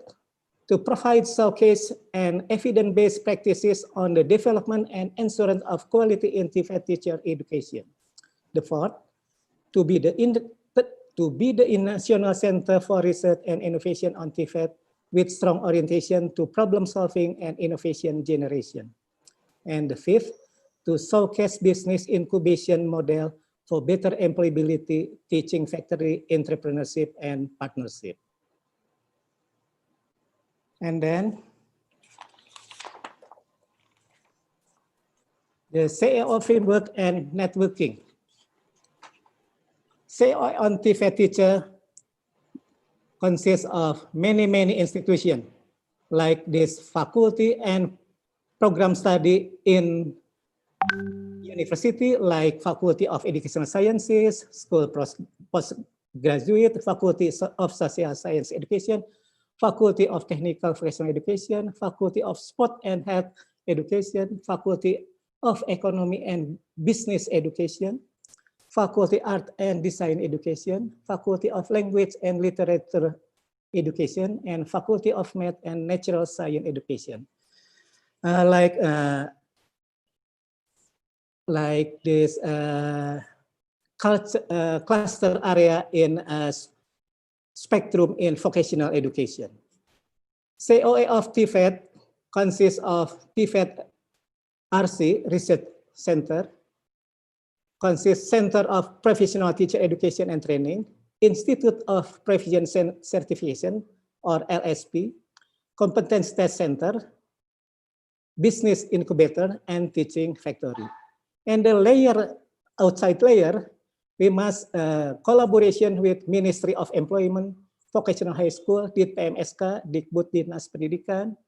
to provide showcase and evidence-based practices on the development and assurance of quality in TVET teacher education. The fourth, to be the National Center for Research and Innovation on TVET with strong orientation to problem solving and innovation generation. And the fifth, to showcase business incubation model for better employability, teaching factory, entrepreneurship, and partnership. And then the CAO framework and networking. CAO on TVET teacher consists of many institutions like this faculty and program study in university like Faculty of Educational Sciences, School Postgraduate, Faculty of Social Science Education, Faculty of Technical Vocational Education, Faculty of Sport and Health Education, Faculty of Economy and Business Education, Faculty Art and Design Education, Faculty of Language and Literature Education, and Faculty of Math and Natural Science Education. Like this cluster area in spectrum in vocational education. COA of TVET consists of TVET RC Research Center, consists Center of Professional Teacher Education and Training, Institute of Provision Certification or LSP, Competence Test Center, Business Incubator, and Teaching Factory. And the layer, outside layer, we must collaboration with Ministry of Employment, Vocational High School, DIT-PMSK, Dikbud Dinas Pendidikan,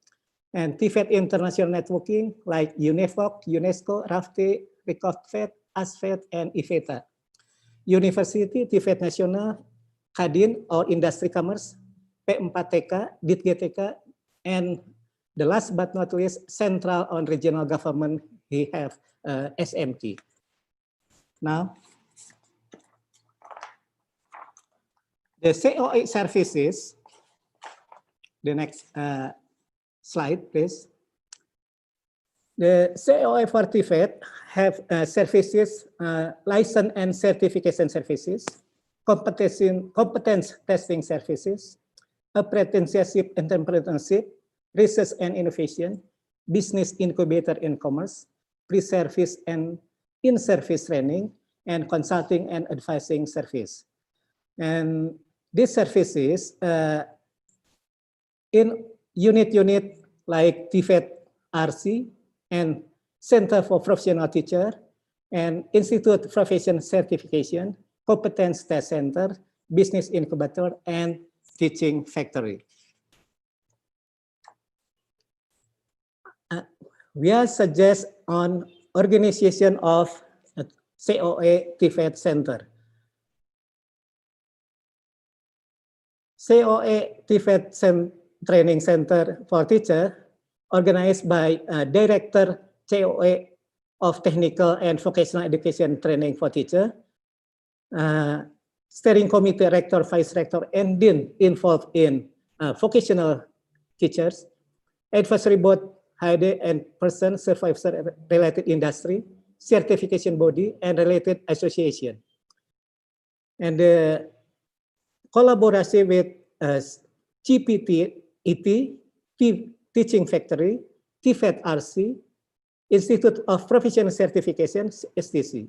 and TVET International Networking like UNEVOC, UNESCO, RAFTE, RECOVET, ASVET, and IVETA. University, TVET Nasional, Kadin or Industry Commerce, P4TK, DIT-GTK, and the last but not least, Central on Regional Government, we have SMT. Now, the COA services, the next slide, please. The COA for TVET have services, license and certification services, competence testing services, apprenticeship and entrepreneurship, research and innovation, business incubator in commerce, pre-service and in-service training, and consulting and advising service. And these services in unit like TVET RC and Center for Professional Teacher and Institute Profession Certification, Competence Test Center, Business Incubator, and Teaching Factory. We are suggest on organization of COA TVET Center. COA TVET Training Center for Teacher, organized by Director COA of Technical and Vocational Education Training for Teacher, Steering Committee Rector, Vice Rector, and Dean involved in vocational teachers, Advisory Board, HIDE and person, supervisor related industry, certification body, and related association. And the collaboration with GPT, ET, Teaching Factory, TVET RC, Institute of Professional Certification, STC.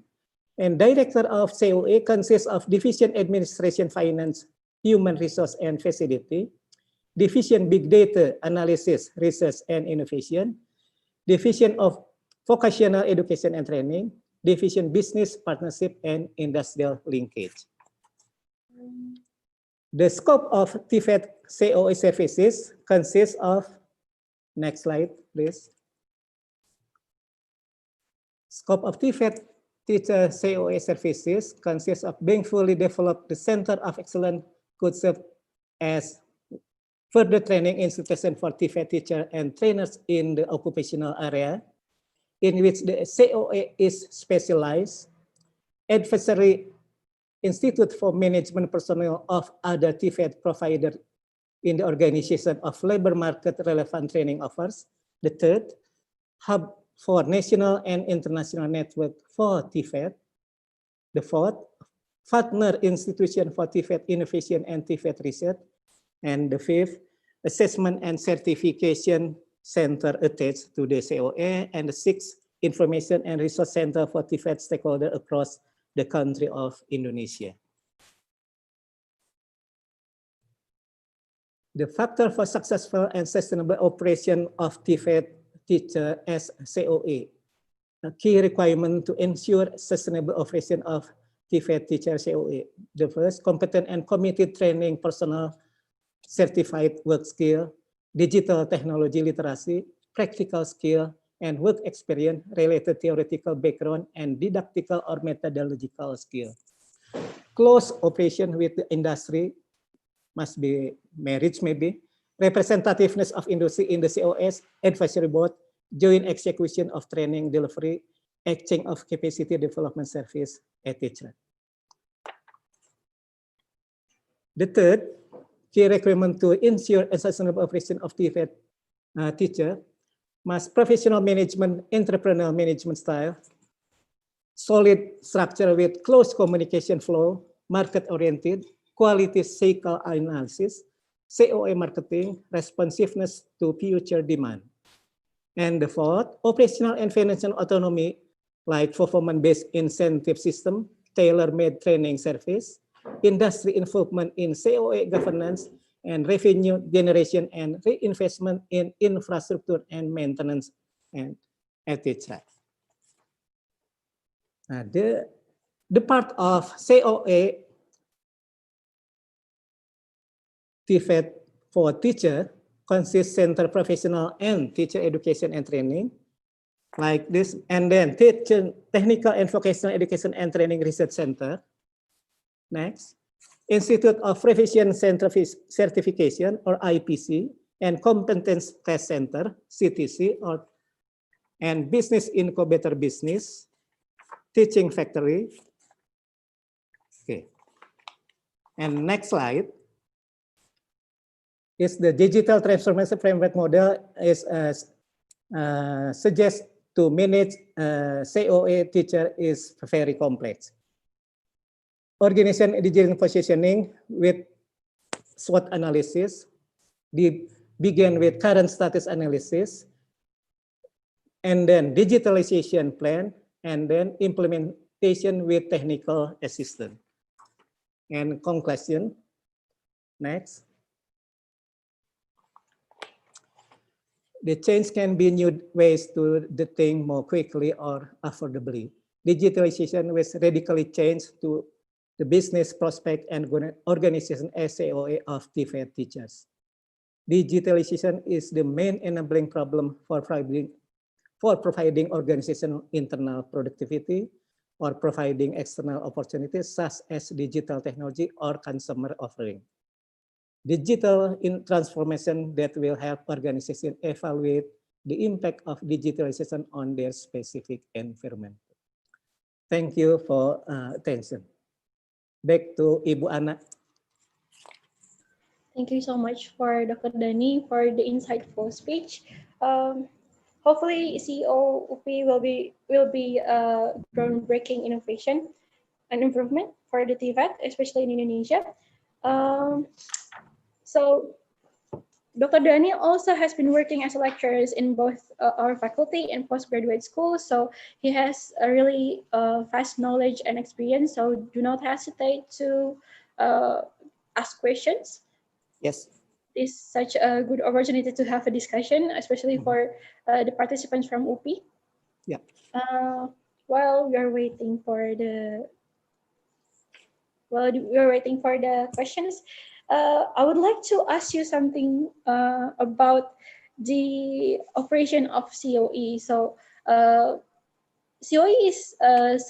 And Director of COA consists of Division Administration, Finance, Human Resource and Facility, Division Big Data Analysis, Research and Innovation, Division of Vocational Education and Training, Division Business Partnership and Industrial Linkage. The scope of TVET COA services consists of, next slide, please. Scope of TVET teacher COA services consists of being fully developed. The Center of Excellence could serve as further training institution for TVET teacher and trainers in the occupational area, in which the COA is specialized, advisory institute for management personnel of other TVET providers in the organization of labor market relevant training offers. The third, hub for national and international network for TVET. The fourth, partner institution for TVET innovation and TVET research. And the fifth, assessment and certification center attached to the COA. And the sixth, information and resource center for TVET stakeholders across the country of Indonesia. The factor for successful and sustainable operation of TVET teacher as COA. A key requirement to ensure sustainable operation of TVET teacher COA. The first, competent and committed training personnel, certified work skill, digital technology literacy, practical skill, and work experience, related theoretical background, and didactical or methodological skill. Close operation with the industry must be marriage, maybe. Representativeness of industry in the COS, advisory board, joint execution of training delivery, exchange of capacity development service, etc. The third key requirement to ensure a sustainable operation of TVET teacher must professional management, entrepreneurial management style, solid structure with close communication flow, market-oriented, quality cycle analysis, COA marketing, responsiveness to future demand. And the fourth, operational and financial autonomy, like performance-based incentive system, tailor-made training service, industry involvement in COA governance, and revenue generation and reinvestment in infrastructure and maintenance, and etc. The part of COA TVET for teacher consists center professional and teacher education and training, like this, and then teacher technical and vocational education and training research center. Next, Institute of Profession Certification or IPC and Competence Test Center CTC and Business Incubator Business, Teaching Factory. Okay, and next slide is the digital transformation framework model is suggests to manage COA teacher is very complex. Organization digital positioning with SWOT analysis, begin with current status analysis, and then digitalization plan, and then implementation with technical assistance. And conclusion, next. The change can be new ways to do things more quickly or affordably. Digitalization was radically changed to the business prospect and organization SAOA of TVET teachers. Digitalization is the main enabling problem for providing organizational internal productivity or providing external opportunities such as digital technology or consumer offering. Digital transformation that will help organizations evaluate the impact of digitalization on their specific environment. Thank you for attention. Back to Ibu Ana.
Thank you so much for Dr. Dani for the insightful speech. Hopefully, CEO UPI will be a groundbreaking innovation and improvement for the TVET, especially in Indonesia. So Dr. Dani also has been working as a lecturer in both our faculty and postgraduate schools. So he has a really vast knowledge and experience. So do not hesitate to ask questions.
Yes.
It's such a good opportunity to have a discussion, especially for the participants from UPI.
Yeah.
While we are waiting for the questions, I would like to ask you something about the operation of COE. So COE is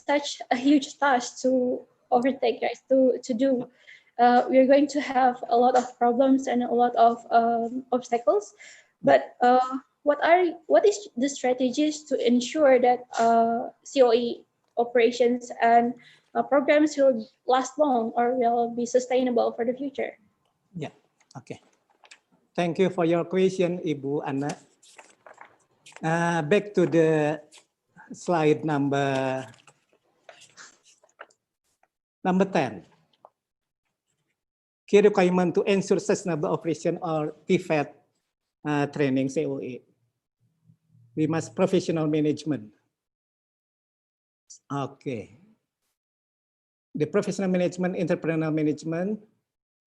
such a huge task to overtake, right? To do. We're going to have a lot of problems and a lot of obstacles. But what is the strategies to ensure that COE operations and programs will last long or will be sustainable for the future?
Yeah, okay. Thank you for your question, Ibu Ana. Back to the slide number 10. Key requirement to ensure sustainable operation or TVET training COE. We must professional management. Okay. The professional management, entrepreneurial management,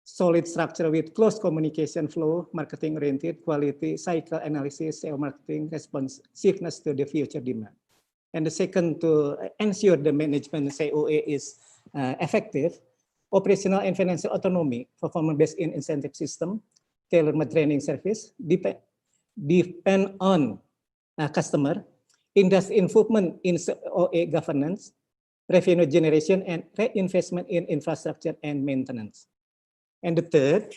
solid structure with close communication flow, marketing oriented, quality, cycle analysis, SEO marketing, responsiveness to the future demand. And the second, to ensure the management COE is effective, operational and financial autonomy, performance-based in incentive system, tailor-made training service, depend on customer, industry involvement in COE governance, revenue generation, and reinvestment in infrastructure and maintenance. And the third,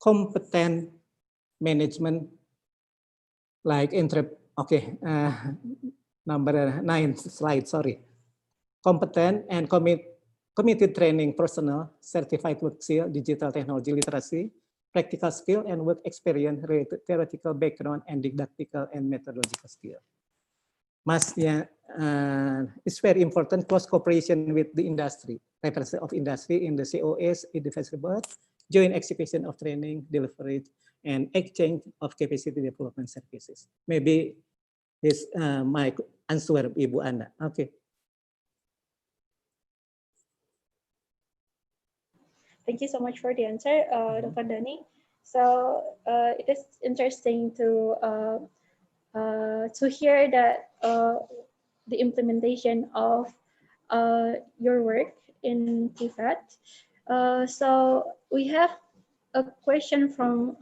competent management, like number 9 slide, sorry. Competent and committed training personnel, certified work skill, digital technology literacy, practical skill, and work experience related theoretical background and didactical and methodological skill. It's very important close cooperation with the industry, representative of industry in the COS, indivisible, joint execution of training, delivery, and exchange of capacity development services. Maybe this my answer, Ibu Ana. Okay.
Thank you so much for the answer, Dr. Dani. So it is interesting to hear that the implementation of your work in TVET. So we have a question from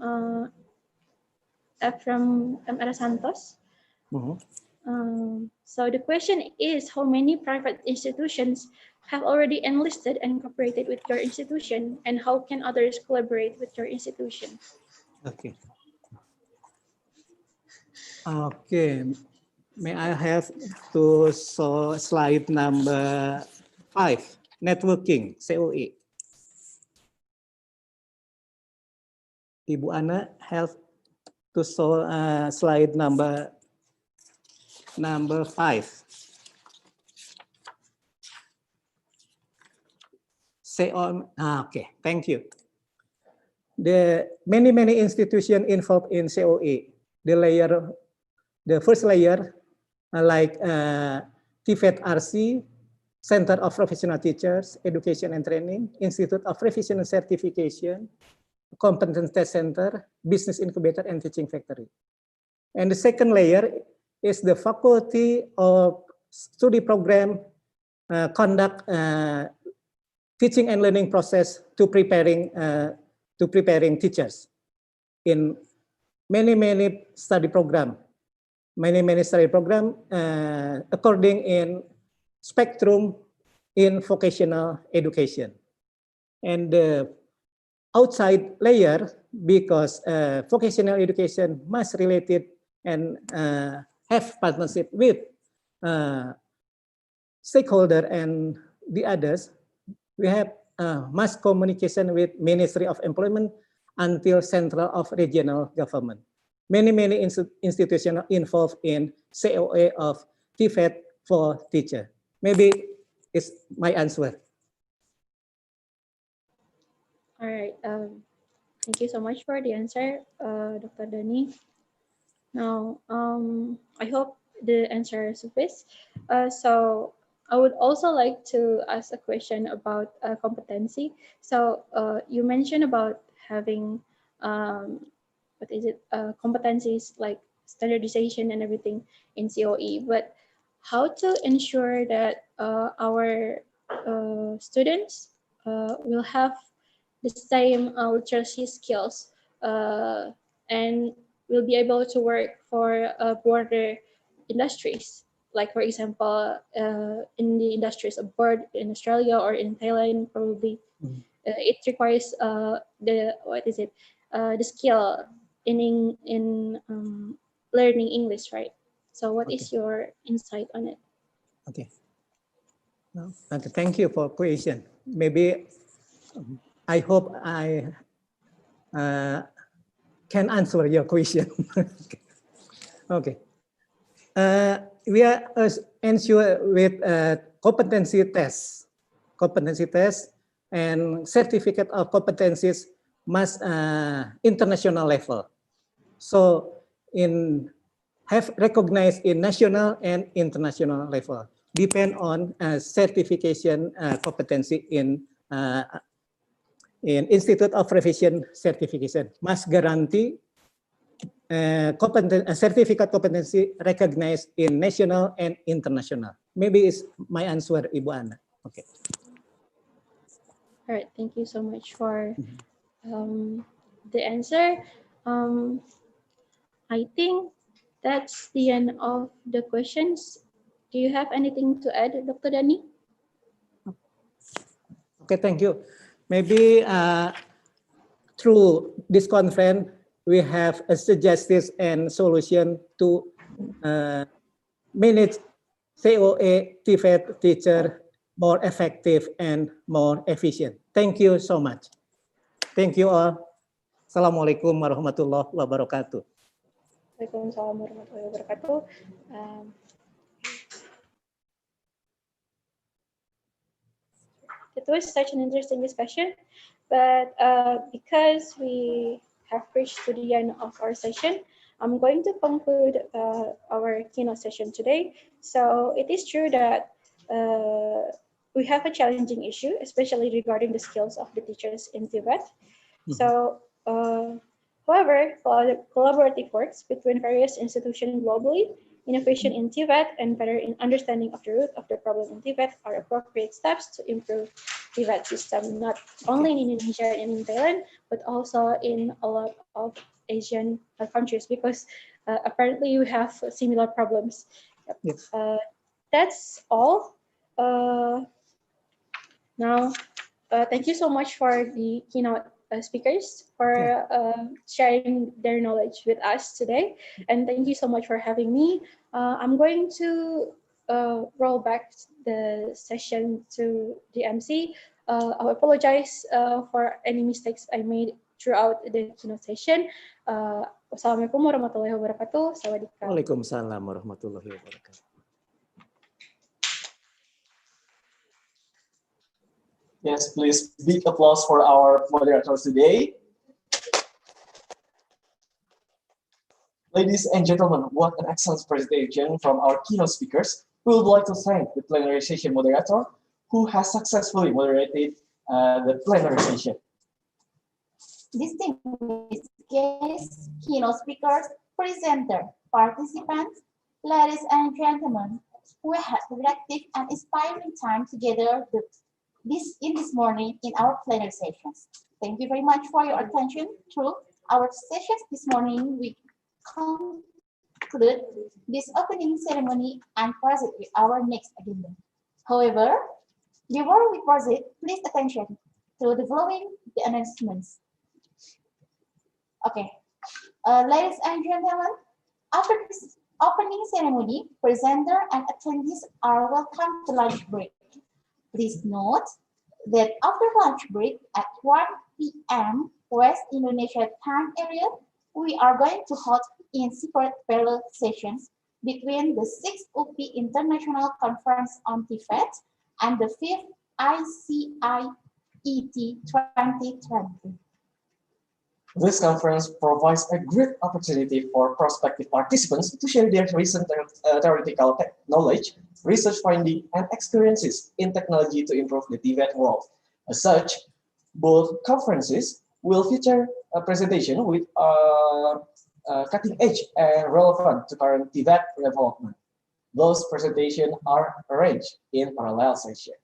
M. Santos. So the question is, how many private institutions have already enlisted and cooperated with your institution, and how can others collaborate with your institution?
Okay. Okay. May I have to show slide number 5, networking, COE. Ibu Ana have to show slide number 5. Okay, thank you. The many institutions involved in COE. The first layer, like TVET RC, Center of Professional Teachers, Education and Training, Institute of Professional Certification, Competence Test Center, Business Incubator, and Teaching Factory. And the second layer is the Faculty of Study Program conduct teaching and learning process to preparing teachers in many study program, according in spectrum in vocational education. And the outside layer, because vocational education must related and have partnership with stakeholder and the others, we have mass communication with Ministry of Employment until Central of Regional Government. Many institutions involved in COE of TVET for teacher. Maybe it's my answer.
All right. Thank you so much for the answer, Dr. Dani. Now, I hope the answer suffices. So I would also like to ask a question about competency. So you mentioned about having competencies like standardization and everything in COE, but how to ensure that our students will have the same literacy skills and will be able to work for broader industries, like for example in the industries abroad in Australia or in Thailand, probably it requires the skill in learning English, right? So what is your insight on it?
Okay. Okay, thank you for question. Maybe I hope I can answer your question. Okay. We are ensure with competency tests and certificate of competencies must international level. So have recognized in national and international level, depend on certification competency in Institute of Profession Certification, must guarantee certificate competency recognized in national and international. Maybe it's my answer, Ibu Ana. Okay.
All right, thank you so much for the answer. I think that's the end of the questions. Do you have anything to add, Dr. Dani?
Okay, thank you. Maybe through this conference, we have a suggestions and solution to manage COE TVET teacher more effective and more efficient. Thank you so much. Thank you all. Assalamualaikum warahmatullahi wabarakatuh.
Waalaikumsalam warahmatullahi wabarakatuh. It was such an interesting discussion, but because we have reached to the end of our session, I'm going to conclude our keynote session today. So it is true that we have a challenging issue, especially regarding the skills of the teachers in TVET. So, however, collaborative works between various institutions globally, innovation in TVET, and better in understanding of the root of the problem in TVET are appropriate steps to improve TVET system, not only in Indonesia and in Thailand, but also in a lot of Asian countries, because apparently we have similar problems.
Yes.
That's all. Now, thank you so much for the keynote speakers for sharing their knowledge with us today. And thank you so much for having me. I'm going to roll back the session to the MC. I apologize for any mistakes I made throughout the keynote session. Wassalamualaikum warahmatullahi wabarakatuh. Sawadika.
Waalaikumsalam warahmatullahi wabarakatuh.
Yes, please, big applause for our moderators today. Ladies and gentlemen, what an excellent presentation from our keynote speakers. We would like to thank the plenary session moderator who has successfully moderated the plenary session.
Distinguished guests, keynote speakers, presenter, participants, ladies and gentlemen, we had a productive and inspiring time together this morning in our plenary sessions. Thank you very much for your attention. Through our sessions this morning, we conclude this opening ceremony and proceed with our next agenda. However, before we proceed, please attention to the following announcements. Okay, ladies and gentlemen, after this opening ceremony, presenter and attendees are welcome to lunch break. Please note that after lunch break at 1 p.m. West Indonesia time area, we are going to hold in separate parallel sessions between the 6th UP International Conference on TVET and the 5th ICIET 2020.
This conference provides a great opportunity for prospective participants to share their recent theoretical knowledge, research finding, and experiences in technology to improve the TVET world. As such, both conferences will feature a presentation with cutting edge and relevant to current TVET development. Those presentations are arranged in parallel sessions.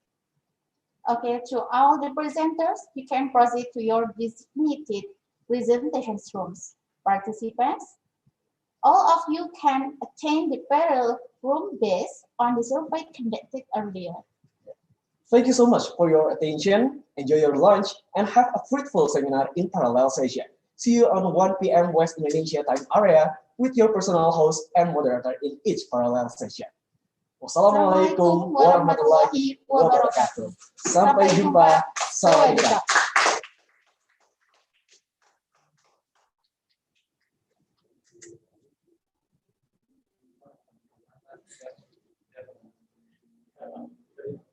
Okay, to all the presenters, you can proceed to your designated presentation rooms. Participants, all of you can attend the parallel room based on the survey conducted earlier.
Thank you so much for your attention. Enjoy your lunch and have a fruitful seminar in parallel session. See you on 1 p.m. West Indonesia time area with your personal host and moderator in each parallel session. Wassalamualaikum warahmatullahi wabarakatuh. Sampai jumpa. Sawadee.